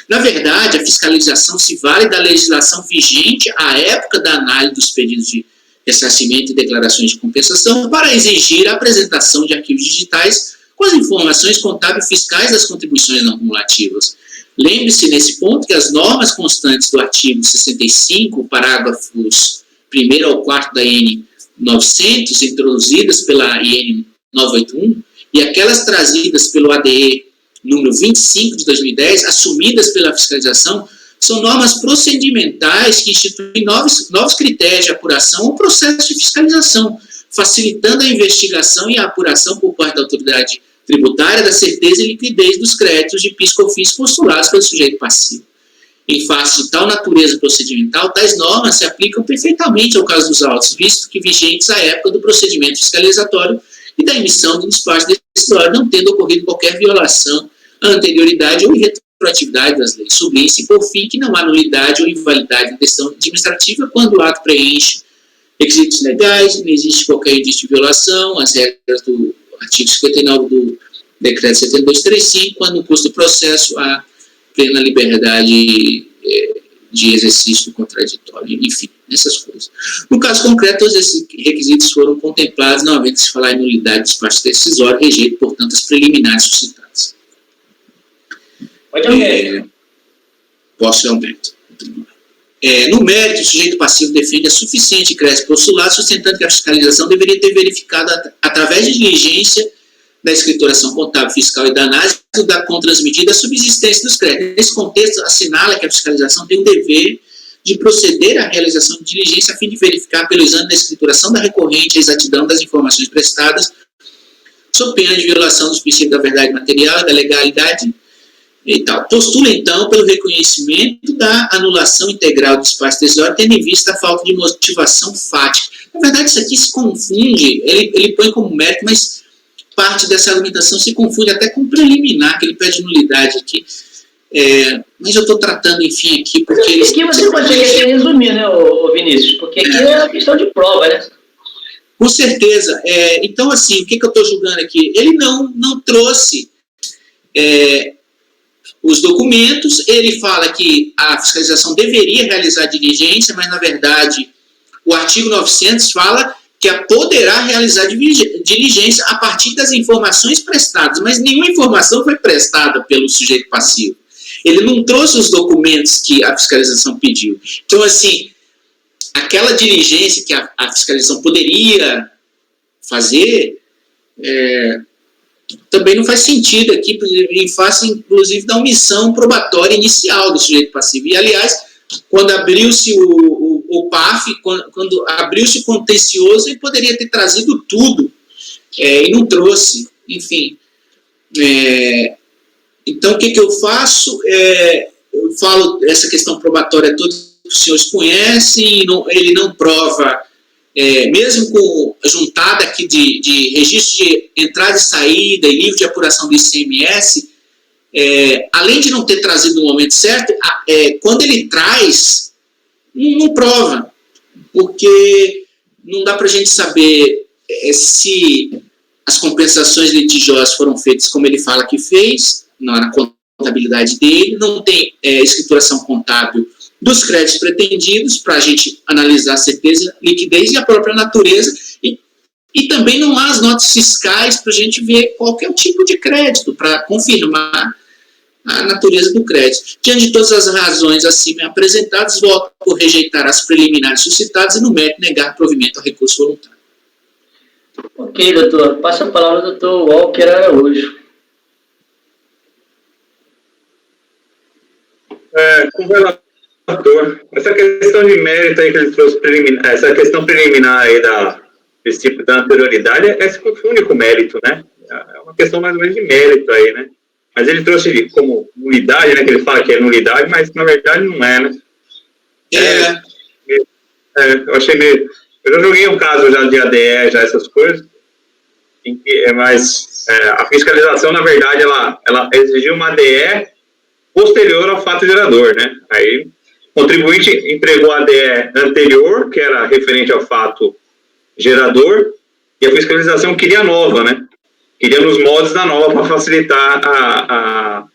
Na verdade, a fiscalização se vale da legislação vigente à época da análise dos pedidos de ressarcimento e declarações de compensação para exigir a apresentação de arquivos digitais com as informações contábeis fiscais das contribuições não cumulativas. Lembre-se nesse ponto que as normas constantes do artigo 65, parágrafos 1º ao 4º da IN 900, introduzidas pela IN 981, e aquelas trazidas pelo ADE número 25 de 2010, assumidas pela fiscalização, são normas procedimentais que instituem novos critérios de apuração ou processo de fiscalização, facilitando a investigação e a apuração por parte da autoridade tributária da certeza e liquidez dos créditos de PIS/COFINS postulados pelo sujeito passivo. Em face de tal natureza procedimental, tais normas se aplicam perfeitamente ao caso dos autos, visto que vigentes à época do procedimento fiscalizatório e da emissão do despacho decisório, não tendo ocorrido qualquer violação à anterioridade ou irretroatividade das leis. Sublinhe-se, por fim, que não há nulidade ou invalidade da decisão administrativa quando o ato preenche requisitos legais, não existe qualquer indício de violação, as regras do artigo 59 do decreto 7235, quando no curso do processo há plena liberdade de exercício contraditório, enfim, essas coisas. No caso concreto, todos esses requisitos foram contemplados, não havendo se falar em nulidade do despacho decisório, rejeito, portanto, as preliminares suscitadas. Posso, Alberto. No mérito, o sujeito passivo defende a suficiente crédito postulado, sustentando que a fiscalização deveria ter verificado, através de diligência da escrituração contábil, fiscal e da análise da contransmitida, a subsistência dos créditos. Nesse contexto, assinala que a fiscalização tem o dever de proceder à realização de diligência a fim de verificar, pelo exame da escrituração da recorrente, a exatidão das informações prestadas, sob pena de violação dos princípios da verdade material e da legalidade e tal. Postula, então, pelo reconhecimento da anulação integral do despacho decisório, tendo em vista a falta de motivação fática. Na verdade, isso aqui se confunde, ele põe como mérito, mas parte dessa argumentação se confunde até com preliminar, que ele pede nulidade aqui. Mas eu estou tratando, enfim, aqui, porque... Aqui você consegue resumir, né, Vinícius? Porque aqui é uma questão de prova, né? Com certeza. Então, assim, o que eu estou julgando aqui? Ele não trouxe os documentos, ele fala que a fiscalização deveria realizar diligência, mas, na verdade, o artigo 900 fala que poderá realizar diligência a partir das informações prestadas, mas nenhuma informação foi prestada pelo sujeito passivo. Ele não trouxe os documentos que a fiscalização pediu. Então, assim, aquela diligência que a fiscalização poderia fazer, também não faz sentido aqui, em face, inclusive, da omissão probatória inicial do sujeito passivo. E, aliás, quando abriu-se o PAF, quando abriu-se o contencioso, ele poderia ter trazido tudo, e não trouxe, enfim. Então, o que eu faço? Eu falo essa questão probatória toda que os senhores conhecem, ele não prova, mesmo com juntada aqui de registro de entrada e saída e livro de apuração do ICMS, além de não ter trazido no momento certo, quando ele traz, não prova, porque não dá para a gente saber se as compensações litigiosas foram feitas como ele fala que fez, na contabilidade dele, não tem escrituração contábil dos créditos pretendidos para a gente analisar a certeza, liquidez e a própria natureza, e também não há as notas fiscais para a gente ver qual é o tipo de crédito, para confirmar a natureza do crédito. Diante de todas as razões acima apresentadas, voto por rejeitar as preliminares suscitadas e, no mérito, negar provimento ao recurso voluntário. Ok, doutor. Passa a palavra ao doutor Walker Araújo. Com relator, essa questão de mérito aí que ele trouxe, essa questão preliminar aí desse tipo da anterioridade, esse foi o único mérito, né? É uma questão mais ou menos de mérito aí, né? Mas ele trouxe como nulidade, né? Que ele fala que é nulidade, mas na verdade não é, né? Eu achei meio... Eu já joguei um caso já de ADE, já essas coisas, mas a fiscalização, na verdade, ela exigiu uma ADE posterior ao fato gerador, né? Aí o contribuinte entregou a ADE anterior, que era referente ao fato gerador, e a fiscalização queria nova, né? Queria nos moldes da nova para facilitar a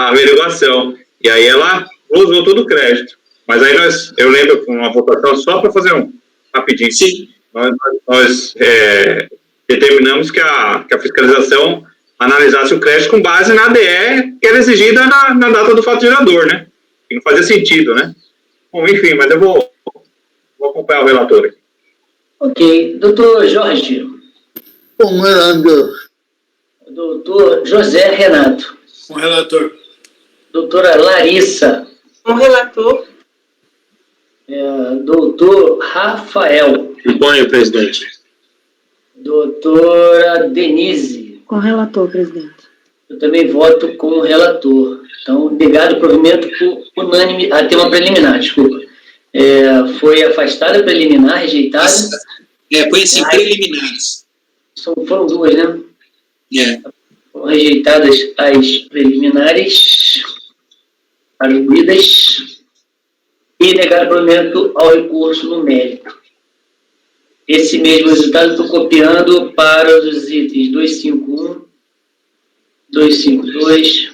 averiguação. E aí ela usou todo o crédito. Mas aí eu lembro com uma votação só para fazer rapidinho. Sim. Nós determinamos que a fiscalização analisasse o crédito com base na ADE que era exigida na data do fato gerador, né? Que não fazia sentido, né? Bom, enfim, mas eu vou acompanhar o relator aqui. Ok. Doutor Jorge. Com relator. Doutor José Renato. Com relator. Doutora Larissa. Com relator. Doutor Rafael. Acompanho, presidente. Doutora Denise. Com relator, presidente. Eu também voto como relator. Então, negado o provimento por unânime, a tema preliminar, desculpa. Foi afastada a preliminar, rejeitada. Põe assim, preliminares. Foram duas, né? Foram rejeitadas as preliminares, arguidas, e negado o provimento ao recurso no mérito. Esse mesmo resultado estou copiando para os itens 251, 252,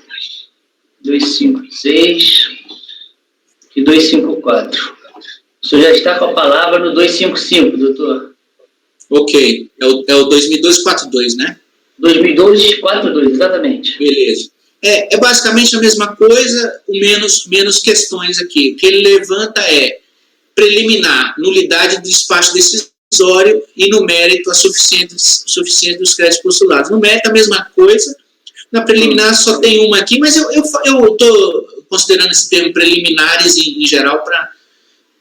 256 e 254. O senhor já está com a palavra no 255, doutor. Ok. É o 2002-42, né? 2002-42, exatamente. Beleza. É basicamente a mesma coisa, com menos questões aqui. O que ele levanta é preliminar, nulidade do despacho decisório e no mérito a suficiência dos créditos postulados. No mérito a mesma coisa, na preliminar só tem uma aqui, mas eu estou considerando esse termo preliminares em geral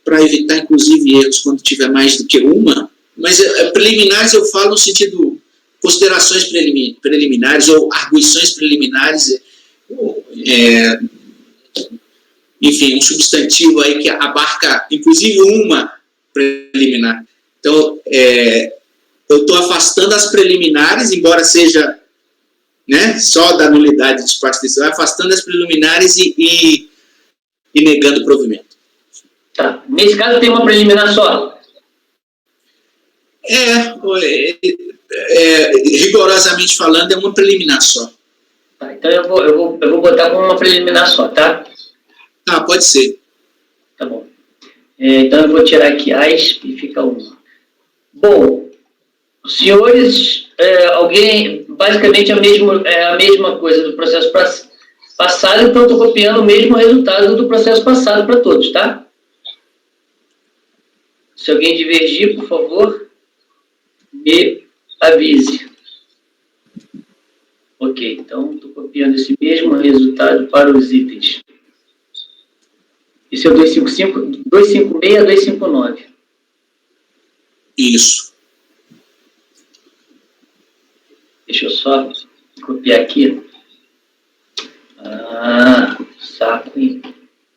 para evitar, inclusive, erros quando tiver mais do que uma, mas preliminares eu falo no sentido considerações preliminares ou arguições preliminares, enfim, um substantivo aí que abarca, inclusive, uma preliminar. Então, eu estou afastando as preliminares, embora seja, né, só da nulidade de despacho decisório, afastando as preliminares e negando o provimento. Tá. Nesse caso, tem uma preliminar só? Rigorosamente falando, é uma preliminar só. Tá, então eu vou botar como uma preliminar só, tá? Ah, pode ser. Tá bom. Então eu vou tirar aqui as e fica uma. Bom, senhores, alguém, basicamente a mesma coisa do processo passado, então estou copiando o mesmo resultado do processo passado para todos, tá? Se alguém divergir, por favor, me avise. Ok, então estou copiando esse mesmo resultado para os itens. Esse é o 255, 256, 259. Isso. Deixa eu só copiar aqui. Ah, saco, hein?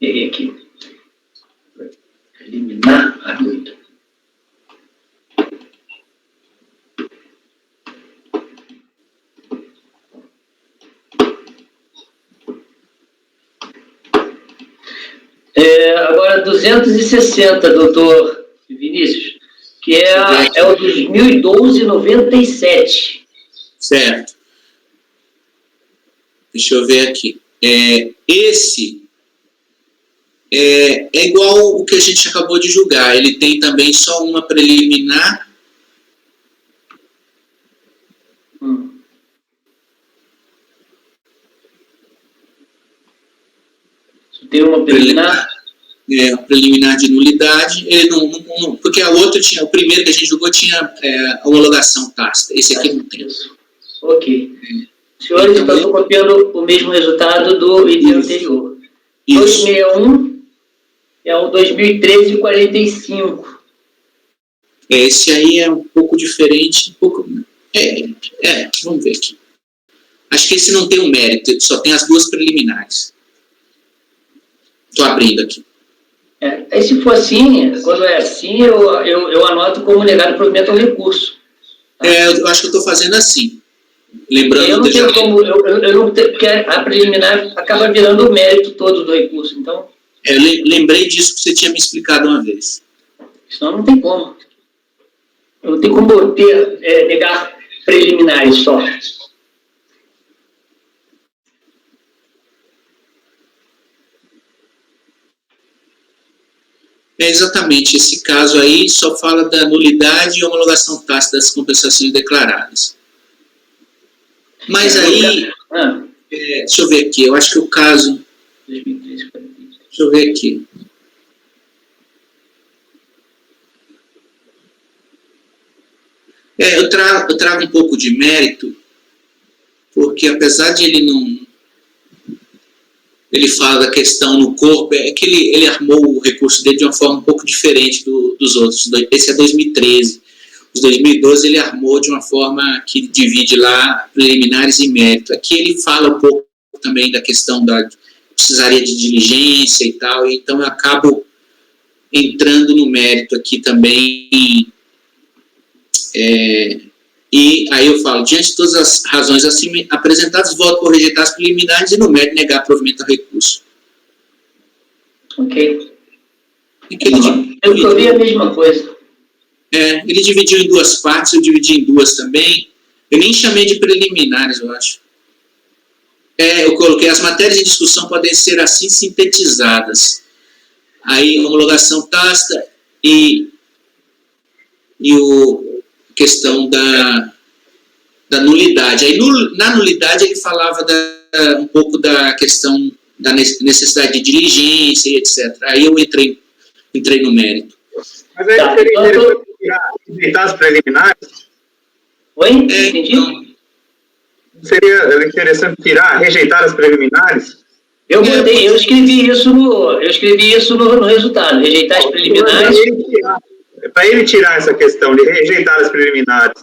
Errei aqui. Eliminar arguido. Agora, 260, doutor Vinícius, que é o 2012-97. Certo. Deixa eu ver aqui. Esse é igual o que a gente acabou de julgar. Ele tem também só uma preliminar. Tem uma preliminar? A preliminar de nulidade. Ele não, porque a outra tinha, o primeiro que a gente julgou tinha a homologação tácita. Esse aqui não tem. Ok. Senhores, então estou copiando o mesmo resultado do item anterior. 261 é o 2013-45. Esse aí é um pouco diferente. Vamos ver aqui. Acho que esse não tem um mérito, só tem as duas preliminares. Estou abrindo aqui. Aí se for assim, quando é assim, eu anoto como negado provimento ao recurso. Tá? Eu acho que eu estou fazendo assim. Lembrando. Eu não tenho como, porque a preliminar acaba virando o mérito todo do recurso, então. Eu lembrei disso que você tinha me explicado uma vez. Senão não tem como. Eu não tenho como negar preliminares só. Exatamente, esse caso aí só fala da nulidade e homologação tácita das compensações declaradas. Mas aí, deixa eu ver aqui, eu acho que o caso... Deixa eu ver aqui. Eu trago um pouco de mérito, porque apesar de ele não... Ele fala da questão no corpo, é que ele armou o recurso dele de uma forma um pouco diferente dos outros. Esse é 2013. Os 2012 ele armou de uma forma que divide lá preliminares e mérito. Aqui ele fala um pouco também da questão da precisaria de diligência e tal, então eu acabo entrando no mérito aqui também. E aí eu falo, diante de todas as razões assim apresentadas, voto por rejeitar as preliminares e no mérito negar provimento ao recurso. Ok. Eu vi a mesma coisa. Ele dividiu em duas partes, eu dividi em duas também. Eu nem chamei de preliminares, eu acho. Eu coloquei, as matérias em discussão podem ser assim sintetizadas. Aí, homologação tácita e questão da nulidade. Aí, na nulidade, ele falava um pouco da questão da necessidade de diligência e etc. Aí eu entrei no mérito. Mas aí seria interessante rejeitar as preliminares? Oi? Entendi. Seria interessante rejeitar as preliminares? Eu escrevi isso no resultado, rejeitar as preliminares. Para ele tirar essa questão de rejeitar as preliminares.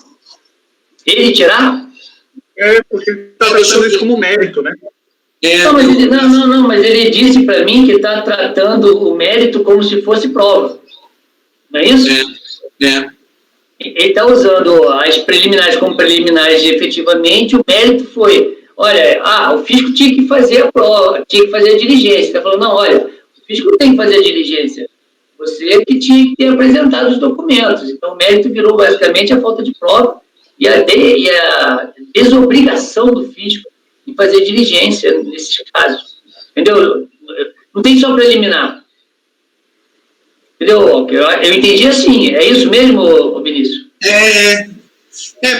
Ele tirar? Porque ele está tratando isso como mérito, né? Mas ele disse para mim que está tratando o mérito como se fosse prova. Não é isso? Ele está usando as preliminares como preliminares de efetivamente, o mérito foi, olha, o fisco tinha que fazer a prova, tinha que fazer a diligência. Ele está falando, não, olha, o fisco não tem que fazer a diligência. Você que tinha que ter apresentado os documentos. Então, o mérito virou basicamente a falta de prova e a desobrigação do fisco e fazer diligência nesses casos. Entendeu? Não tem só preliminar. Entendeu, Walker? Eu entendi assim. É isso mesmo, Vinícius?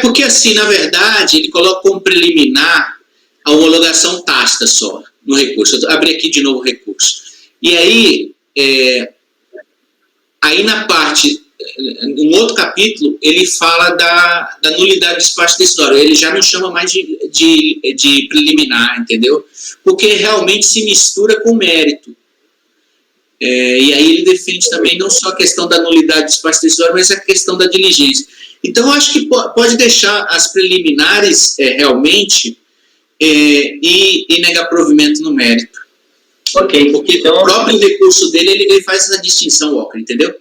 Porque assim, na verdade, ele coloca como preliminar a homologação tácita só no recurso. Eu abri aqui de novo o recurso. E aí, na parte, em outro capítulo, ele fala da nulidade do despacho decisório. Ele já não chama mais de preliminar, entendeu? Porque realmente se mistura com mérito. E aí ele defende também não só a questão da nulidade do despacho decisório, mas a questão da diligência. Então, eu acho que pode deixar as preliminares realmente e negar provimento no mérito. Ok. Porque então, o próprio recurso dele, ele faz essa distinção, Walker, entendeu?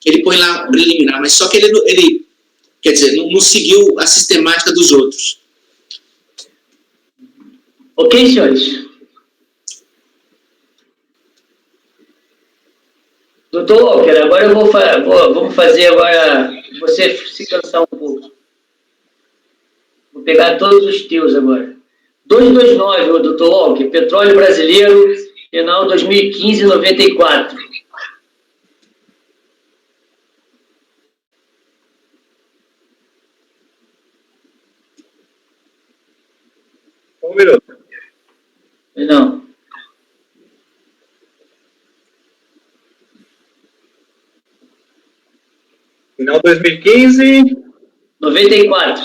Ele põe lá preliminar, mas só que ele quer dizer, não seguiu a sistemática dos outros. Ok, senhores? Doutor Walker, agora vamos fazer agora, você se cansar um pouco. Vou pegar todos os teus agora. 229, doutor Walker, Petróleo Brasileiro, final 2015-94. Um minuto. Não. Final 2015. 94.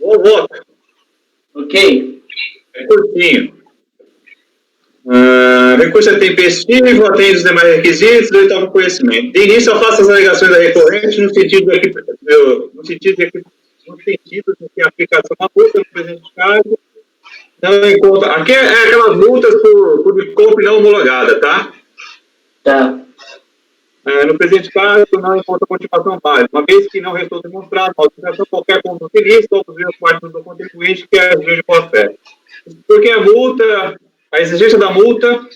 Voto. Ok. É curtinho. Recurso é tempestivo, atende os demais requisitos, ele toma conhecimento. De início, eu faço as alegações da recorrente no sentido de que a aplicação da multa no presente caso não encontra. Aqui é aquelas multas por desconto não homologada, tá? Tá. No presente caso, não encontra motivação válida, uma vez que não restou demonstrado a utilização de qualquer conduta ilícita ou dos meus partes do contribuinte que é juiz de boa-fé. Porque a exigência da multa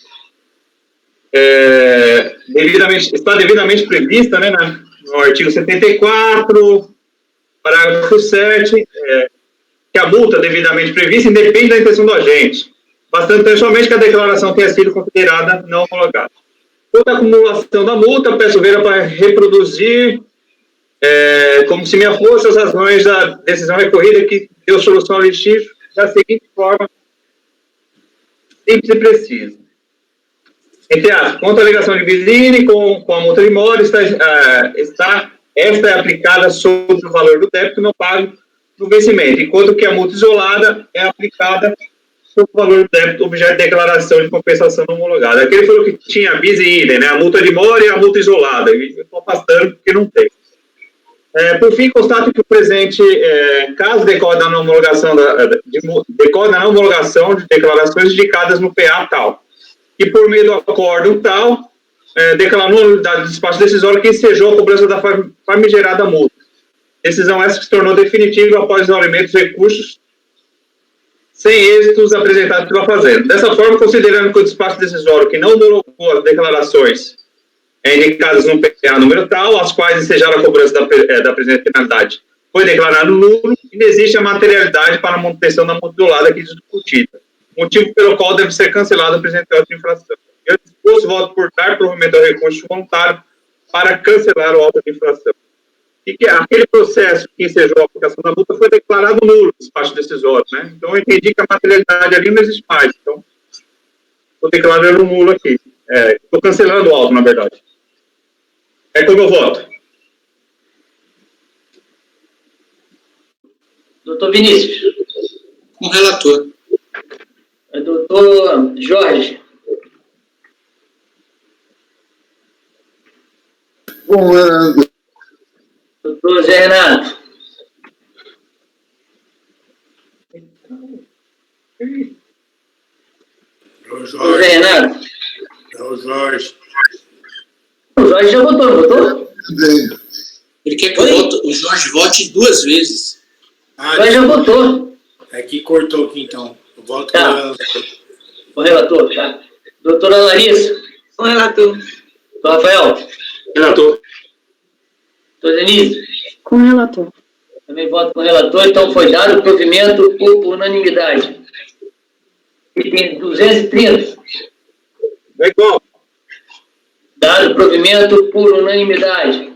está devidamente prevista, né, no artigo 74, parágrafo 7, que a multa devidamente prevista independe da intenção do agente, bastante somente que a declaração tenha sido considerada não homologada. Toda a acumulação da multa, peço ver para reproduzir, como se me fossem as razões da decisão recorrida que deu solução ao litígio da seguinte forma, simples e precisa. Entre aspas, quanto à alegação de Bisini, com a multa de mora, esta é aplicada sobre o valor do débito não pago no vencimento, enquanto que a multa isolada é aplicada sobre o valor do débito objeto de declaração de compensação não homologada. Aquele falou que tinha bis e idem, né? A multa de mora e a multa isolada. Eu estou afastando porque não tem. Por fim, constato que o presente caso decorre da não homologação de declarações indicadas no PA tal, e por meio do acórdão tal, declarou a nulidade do despacho decisório que ensejou a cobrança da famigerada multa. Decisão essa que se tornou definitiva após o exaurimento dos recursos sem êxitos apresentados pela Fazenda. Dessa forma, considerando que o despacho decisório que não homologou as declarações indicadas no PA número tal, as quais ensejaram a cobrança da presente penalidade, foi declarado nulo e não existe a materialidade para a manutenção da multa isolada aqui discutida, motivo pelo qual deve ser cancelado a presente auto de infração. Eu disposto voto por dar provimento ao recurso voluntário para cancelar o auto de infração. E que aquele processo que ensejou a aplicação da multa foi declarado nulo, despacho decisório, né? Então, eu entendi que a materialidade ali não existe mais. Então, estou declarando nulo aqui. Estou cancelando o auto, na verdade. Como eu voto. Doutor Vinícius. Com o relator. Doutor Jorge. Com o relator. Doutor Zé Renato. Doutor Zé Renato. É o Jorge. O Jorge já votou, não votou? Ele quer que o Jorge vote 2 vezes. O Jorge já votou. É que cortou aqui, então. Eu voto tá. O relator, tá. Doutora Larissa. Com o relator. Doutor Rafael? Relator. Doutor Denise? Com o relator. Também voto com o relator, então foi dado o provimento por unanimidade. Item 230. Vem com. Dado o provimento por unanimidade.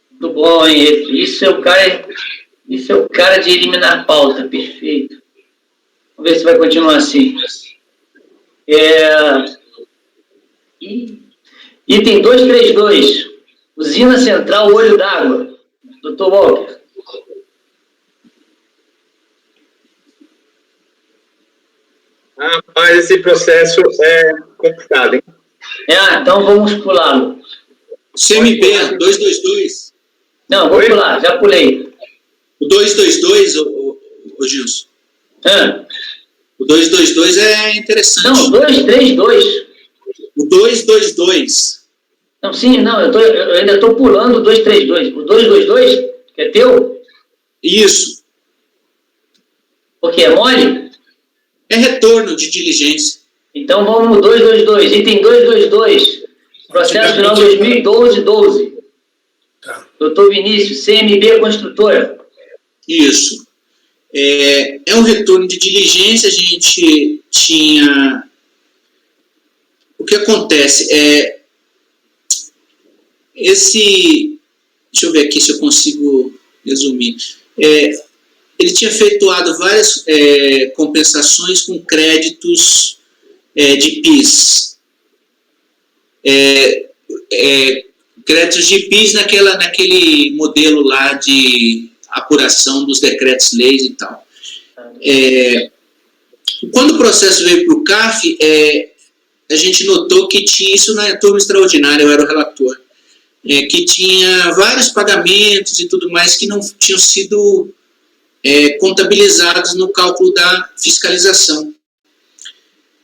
Muito bom, hein? Isso é o cara de eliminar pauta, perfeito. Vamos ver se vai continuar assim. Item 232, usina central Olho d'Água. Dr. Walker. Rapaz, esse processo é complicado, hein? Então vamos pulá-lo. CMB, 222. Não, vou pular, já pulei. O 222, ô Gilson. O 222 é interessante. Não, 232. O 222. Não, sim, não, eu ainda estou pulando o 232. O 222, que é teu? Isso. O que, é mole? É retorno de diligência. Então vamos no 222. Item 222. Processo final 2012-12. Tá. Doutor Vinícius, CMB Construtora. Isso. É um retorno de diligência, a gente tinha... O que acontece? Deixa eu ver aqui se eu consigo resumir. Ele tinha efetuado várias compensações com créditos de PIS. Créditos de PIS naquele modelo lá de apuração dos decretos-leis e tal. Quando o processo veio para o CAF, a gente notou que tinha isso na turma extraordinária, eu era o relator, que tinha vários pagamentos e tudo mais que não tinham sido contabilizados no cálculo da fiscalização.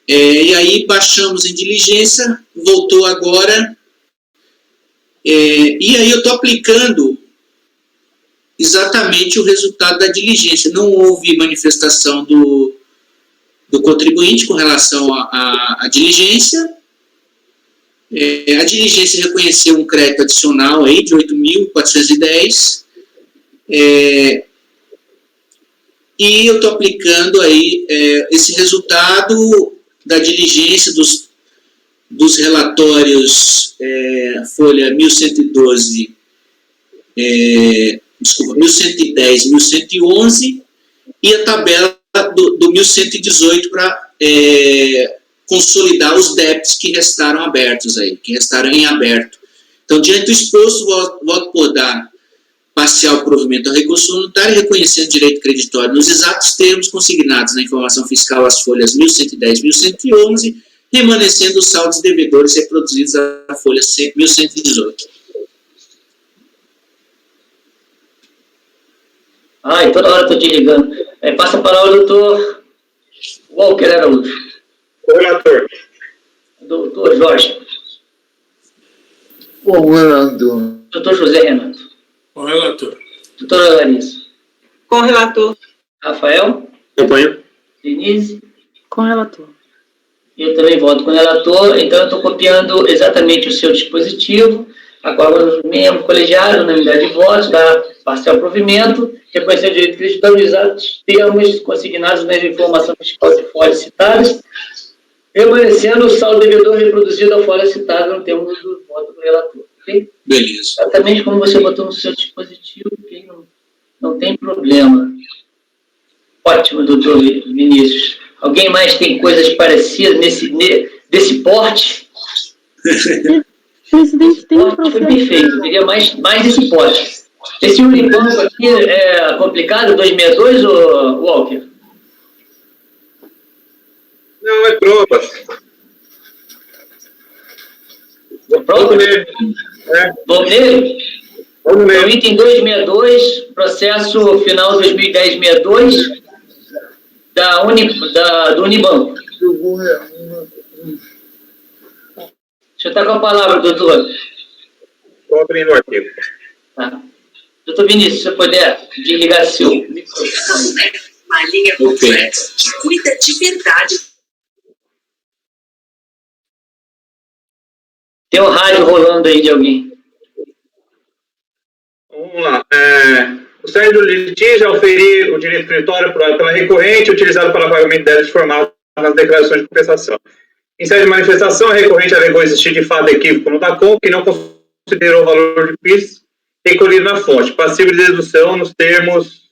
E aí baixamos em diligência, voltou agora, e aí eu estou aplicando exatamente o resultado da diligência. Não houve manifestação do contribuinte com relação à diligência. A diligência reconheceu um crédito adicional aí de 8.410, e eu estou aplicando aí esse resultado da diligência dos relatórios folha 1112, 1110, 1111 e a tabela do 1118 para consolidar os débitos que restaram abertos aí, que restaram em aberto. Então, diante do exposto, voto por dar parcial provimento ao recurso voluntário e reconhecendo direito creditório nos exatos termos consignados na informação fiscal às folhas 1110 e 1111, remanescendo os saldos devedores reproduzidos à folha 1118. Ai, toda hora estou te ligando. Passa a palavra ao doutor Walker Araújo. O relator. Doutor Jorge. Com o relator. Doutor José Renato. Com o relator. Doutora Larissa. Com o relator. Rafael. Acompanho. Denise. Com o relator. Eu também voto com o relator, então eu estou copiando exatamente o seu dispositivo. Agora, o membro colegiado, unanimidade de votos, dá parcial provimento, reconhecer o direito creditório nos exatos termos consignados na informação fiscal de folhas citadas, remanescendo o saldo devedor reproduzido à folha citada no termo do voto do relator. Okay? Beleza. Exatamente como você botou no seu dispositivo, okay? Não tem problema. Ótimo, doutor Vinícius. Alguém mais tem coisas parecidas desse porte? Presidente, tem um Foi processo. perfeito, queria mais desse porte. Esse Unibanco aqui é complicado, 262, ou Walker? Não, é prova. Pronto? Vamos nele? Vamos Então, nele. item 262, processo final 2010-62, do Unibanco. Deixa eu estar com a palavra, doutor. Estou abrindo o arquivo. Tá. Doutor Vinícius, se você puder desligar seu microfone. Uma linha completa que cuida de verdade Tem um rádio rolando aí de alguém. Vamos lá. O Sérgio do litígio auferir o direito creditório pela recorrente utilizado para pagamento de débitos formados nas declarações de compensação. Em sede de manifestação, a recorrente alegou existir de fato equívoco no DACOM, que não considerou o valor de PIS recolhido na fonte, passível de dedução nos termos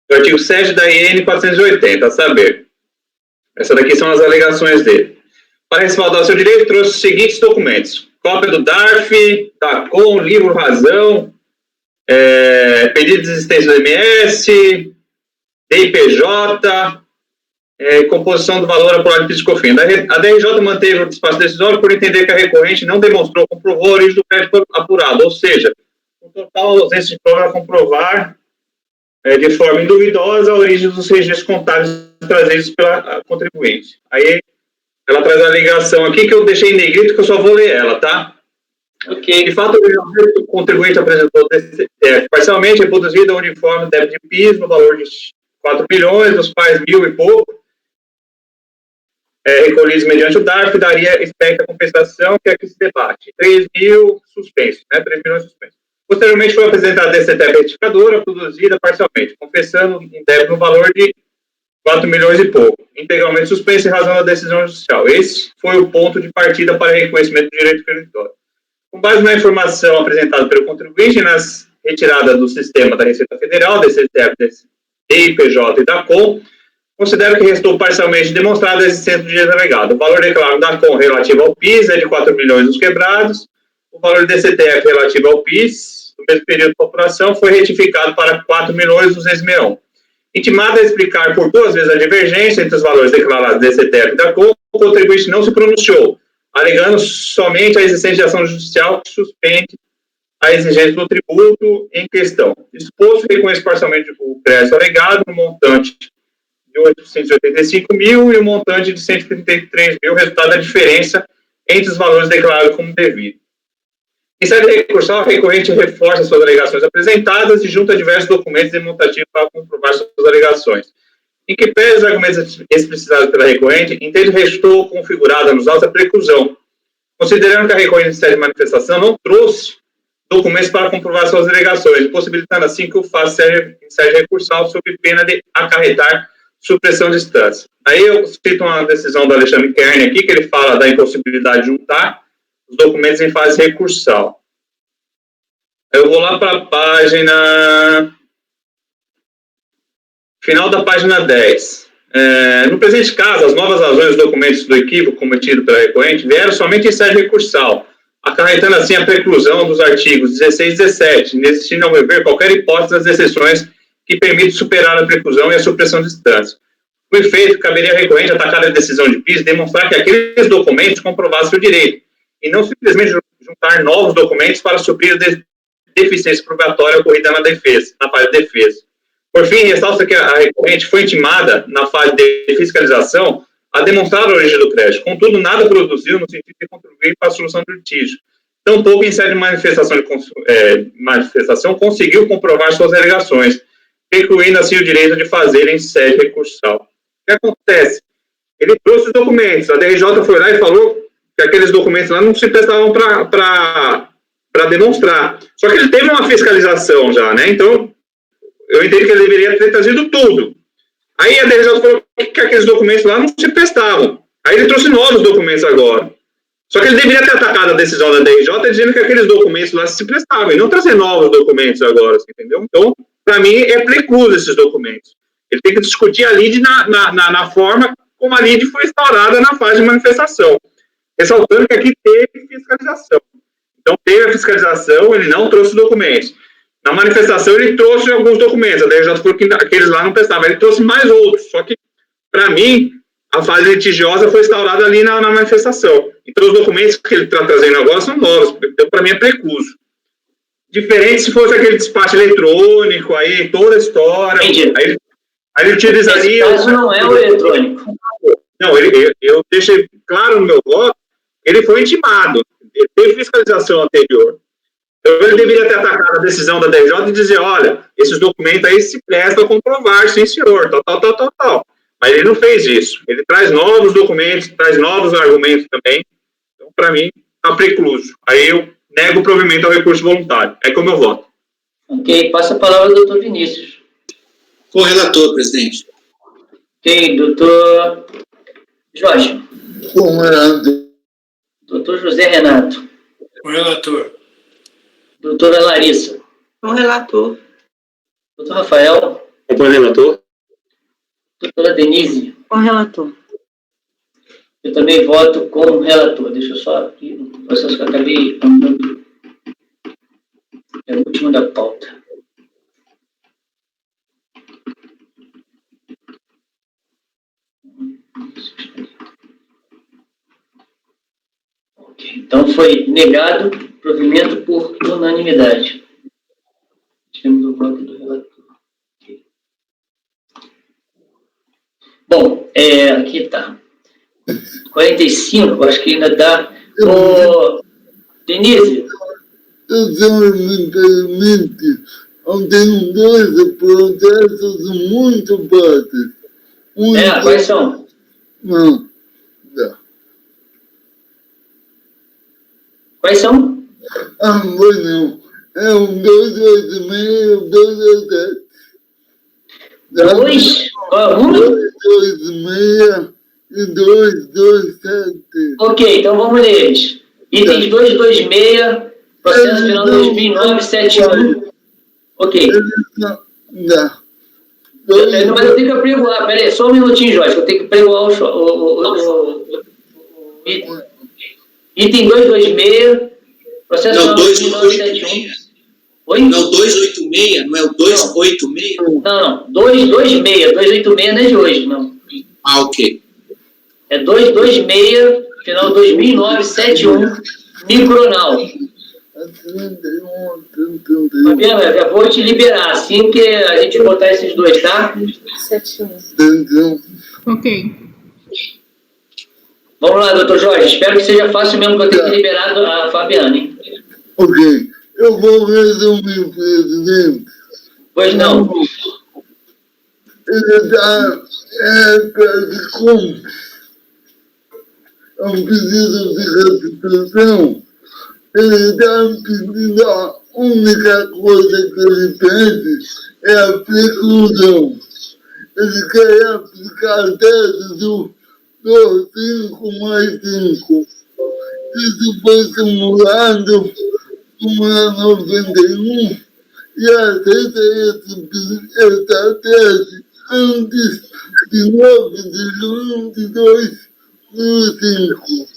do artigo 7 da IN 480, a saber. Essas daqui são as alegações dele. Para respaldar o seu direito, trouxe os seguintes documentos. Cópia do DARF, DACOM, livro razão, pedido de existência do MS, DIPJ, composição do valor apurado de PIS/COFINS. A DRJ manteve o despacho decisório por entender que a recorrente não demonstrou ou comprovou a origem do crédito apurado, ou seja, o total ausência de prova a comprovar de forma induvidosa a origem dos registros contábeis trazidos pela contribuinte. Aí ela traz a alegação aqui que eu deixei em negrito, que eu só vou ler ela, tá? Ok. De fato, o contribuinte apresentou parcialmente reproduzida o uniforme débito de PIS no valor de 4 milhões, dos quais 1.000 e pouco, recolhidos mediante o DARF, daria espectro a compensação, que é que se debate. 3.000 suspensos, 3 milhões suspensos. Posteriormente, foi apresentada a DCTF retificadora, produzida parcialmente, confessando um débito no valor de 4 milhões e pouco, integralmente suspenso em razão da decisão judicial. Esse foi o ponto de partida para reconhecimento do direito creditório. Com base na informação apresentada pelo contribuinte nas retiradas do sistema da Receita Federal, DCTF, DIPJ e DACOM, considero que restou parcialmente demonstrado a existência do direito alegado. O valor declarado da DACOM relativo ao PIS é de 4 milhões nos quebrados, o valor do DCTF relativo ao PIS, no mesmo período de população, foi retificado para 4 milhões 261. Intimado a explicar por 2 vezes a divergência entre os valores declarados do DCTF e DACOM, o contribuinte não se pronunciou, alegando somente a existência de ação judicial que suspende a exigência do tributo em questão. Disposto, reconhece parcialmente o crédito alegado no montante de 885 mil e o montante de 133 mil, resultado da diferença entre os valores declarados como devido. Em sede recursal, a recorrente reforça suas alegações apresentadas e junta diversos documentos demonstrativos para comprovar suas alegações. Em que pese os argumentos explicitados pela recorrente, entende restou configurada nos autos a preclusão, considerando que a recorrente em sede de manifestação não trouxe documentos para comprovar suas alegações, possibilitando assim que o faça em sede recursal sob pena de acarretar supressão de instância. Aí eu cito uma decisão do Alexandre Kern aqui, que ele fala da impossibilidade de juntar os documentos em fase recursal. Eu vou lá para a página... Final da página 10. No presente caso, as novas razões dos documentos do equívoco cometido pela recorrente vieram somente em sede recursal, acarretando assim a preclusão dos artigos 16 e 17, inexistindo, ao meu ver, qualquer hipótese das exceções que permite superar a preclusão e a supressão de instância. Com efeito, caberia à recorrente atacar a decisão de PIS e demonstrar que aqueles documentos comprovassem o direito, e não simplesmente juntar novos documentos para suprir a deficiência probatória ocorrida na defesa, na fase de defesa. Por fim, ressalta que a recorrente foi intimada, na fase de fiscalização, a demonstrar a origem do crédito. Contudo, nada produziu no sentido de contribuir para a solução do litígio. Tampouco, em sede de manifestação, conseguiu comprovar suas alegações, precluindo assim o direito de fazer em sede recursal. O que acontece? Ele trouxe os documentos, a DRJ foi lá e falou que aqueles documentos lá não se prestavam para demonstrar. Só que ele teve uma fiscalização já, né? Então, eu entendo que ele deveria ter trazido tudo. Aí a DRJ falou que aqueles documentos lá não se prestavam. Aí ele trouxe novos documentos agora. Só que ele deveria ter atacado a decisão da DRJ dizendo que aqueles documentos lá se prestavam, e não trazer novos documentos agora, entendeu? Então, para mim, é precluso esses documentos. Ele tem que discutir a lide na forma como a lide foi instaurada na fase de manifestação. Ressaltando que aqui teve fiscalização. Então, teve a fiscalização, ele não trouxe documentos. Na manifestação, ele trouxe alguns documentos. A DRJ falou que aqueles lá não prestavam. Ele trouxe mais outros. Só que, para mim, a fase litigiosa foi instaurada ali na manifestação. Então, os documentos que ele está trazendo agora são novos. Então, para mim, é precluso. Diferente se fosse aquele despacho eletrônico, aí toda a história. Aí ele utilizaria... Esse caso não é o eletrônico. Não, eu deixei claro no meu voto, ele foi intimado. Ele teve fiscalização anterior. Então, ele deveria ter atacado a decisão da DRJ e dizer, olha, esses documentos aí se prestam a comprovar, sim, senhor, tal. Mas ele não fez isso. Ele traz novos documentos, traz novos argumentos também. Então, para mim, está precluso. Aí eu nego o provimento ao recurso voluntário. É como eu voto. Ok, passa a palavra ao doutor Vinícius. Com o relator, presidente. Ok, doutor Jorge. Com o relator. Doutor José Renato. Com o relator. Doutora Larissa. Com o relator. Doutor Rafael. Com o relator. Doutora Denise. Com o relator. Eu também voto com o relator. Deixa eu só aqui no processo que eu acabei andando. É o último da pauta. Ok, então foi negado o provimento por unanimidade. Temos o voto do relator. Okay. Bom, aqui está. 45, acho que ainda dá. Denise. Eu sinceramente, eu tenho dois processos muito fáceis. Quais são? Não, dá. Quais são? Pois não. É um 286 e o 287. 2? Qual é o número? 226 e 227. Ok, então vamos ler eles. Itens 226, processo final 2009-71. Ok. Dá. Mas eu tenho que apregoar, peraí, só um minutinho, Jorge, eu tenho que apregoar o item. Item 226, processo final 2009-71. Oi? Não, 286, não é o 286? Não, 226, 286 não é de hoje, não. Ah, ok. É 226, final 2009-71, Micronal. Fabiana, já vou te liberar, assim que a gente botar esses dois, tá? 71. Ok. Vamos lá, doutor Jorge, espero que seja fácil mesmo, vou ter que liberar a Fabiana, hein? Ok, eu vou resumir, presidente. Pois não. Ele dá de conta. É um pedido de restituição. Ele está pedindo, a única coisa que ele pede é a preclusão. Ele quer aplicar a tese do 5 mais 5. Isso foi simulado uma 91 e aceita essa tese antes de 9 de junho de 2005.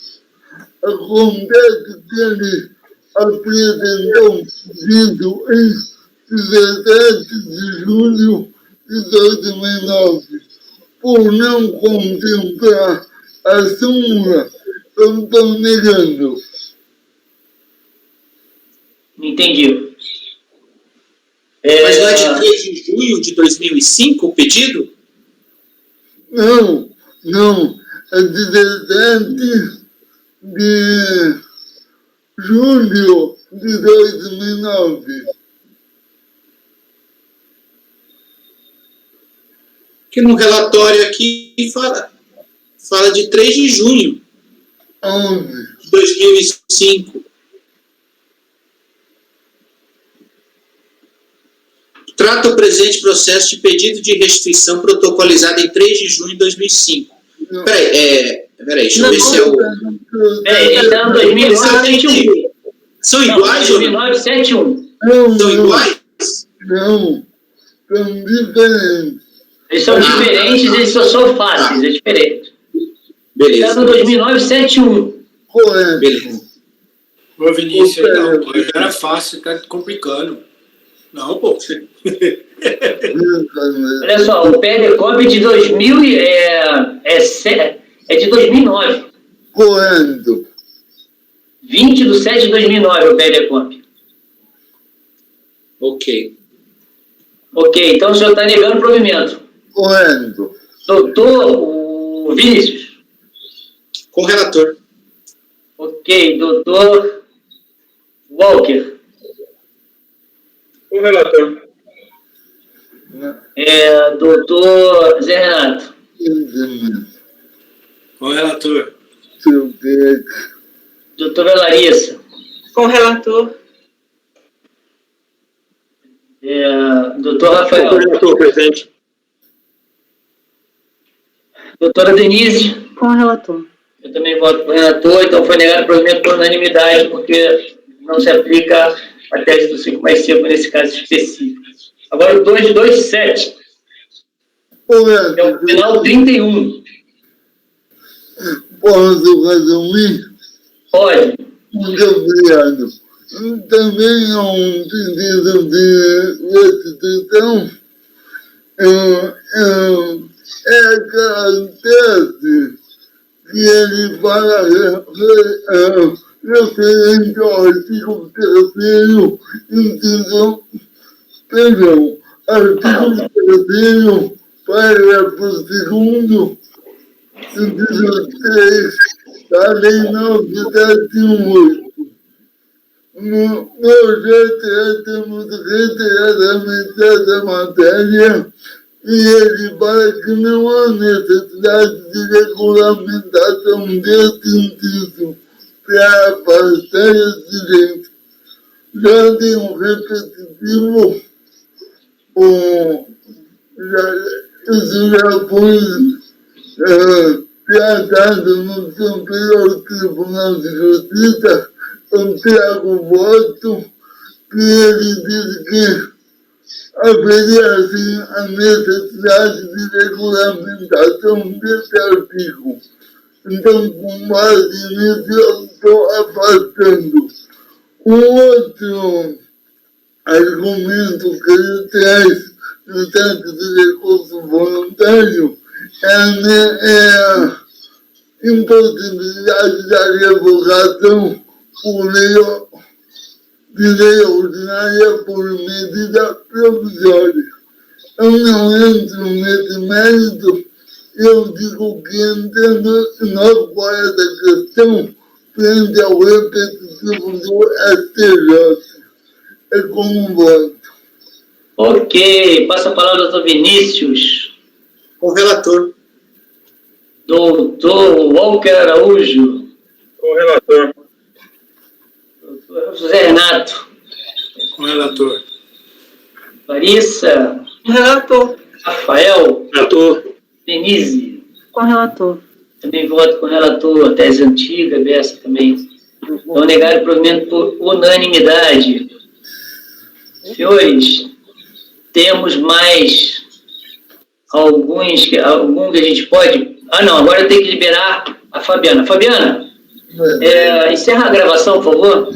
Acontece que ele apresentou um pedido em 17 de julho de 2009. Por não contemplar a súmula, eu estou negando. Entendi. Mas não é de 3 de junho de 2005 o pedido? Não. É 17 de julho de 2009. Que no relatório aqui fala de 3 de junho de 2005. Trata o presente processo de pedido de restituição protocolizado em 3 de junho de 2005. Peraí, deixa eu ver se é o... Peraí, ele está no 2009-71. São iguais ou não? 2009-71. São iguais? Não, são diferentes. Eles são diferentes, eles são fáceis, é diferente. Beleza. Está no 2009-71. Correto. Beleza. Ô, Vinícius, não, pô, era fácil, tá complicando. Não, pô. Olha só, o PLCOP de 2000 é de 2009. Correto. 20 de 7 de 2009 o PLCOP. Ok. Ok, então o senhor está negando o provimento. Correto. Doutor Vinícius. Com o relator. Ok, doutor Walker. O relator. Doutor Zé Renato. Com o relator. Doutor Doutora Larissa. Com o relator. Doutor Rafael. Relator, presente. Doutora Denise. Com o relator. Eu também voto com o relator, então foi negado o provimento por unanimidade, porque não se aplica a tese do 5+5 nesse caso específico. Agora o 227. É o final 31. Posso resumir? Pode. Muito obrigado. Também é um pedido de restituição. É aquela tese que ele fala referente ao artigo 3º, inciso, perdão, artigo 3º, parágrafo 2º, inciso 3, da Lei 9.718. No projeto temos reiteradamente essa matéria e ele fala que não há necessidade de regulamentação desse inciso para afastar esse direito. Já tem um repetitivo, isso já foi tratado no Superior Tribunal de Justiça, eu trago voto, que ele diz que haveria assim a necessidade de regulamentação desse artigo. Então, com base nisso, eu estou afastando. O outro argumento que ele traz no centro de recurso voluntário é a impossibilidade da revogação por de lei ordinária por medida provisória. Eu não entro nesse mérito, eu digo que entendo qual é essa questão frente ao repetitivo do STJ. É como voto. Ok, passa a palavra ao doutor Vinícius. Com o relator. Doutor Walker Araújo. Com o relator. Doutor José Renato. Com o relator. Larissa. Com o relator. Rafael. Relator. Denise. Com o relator. Também voto com o relator, tese antiga, dessa também. Então, negar o provimento por unanimidade. Senhores, temos mais alguns que a gente pode... Ah, não, agora tem que liberar a Fabiana. Fabiana, encerra a gravação, por favor.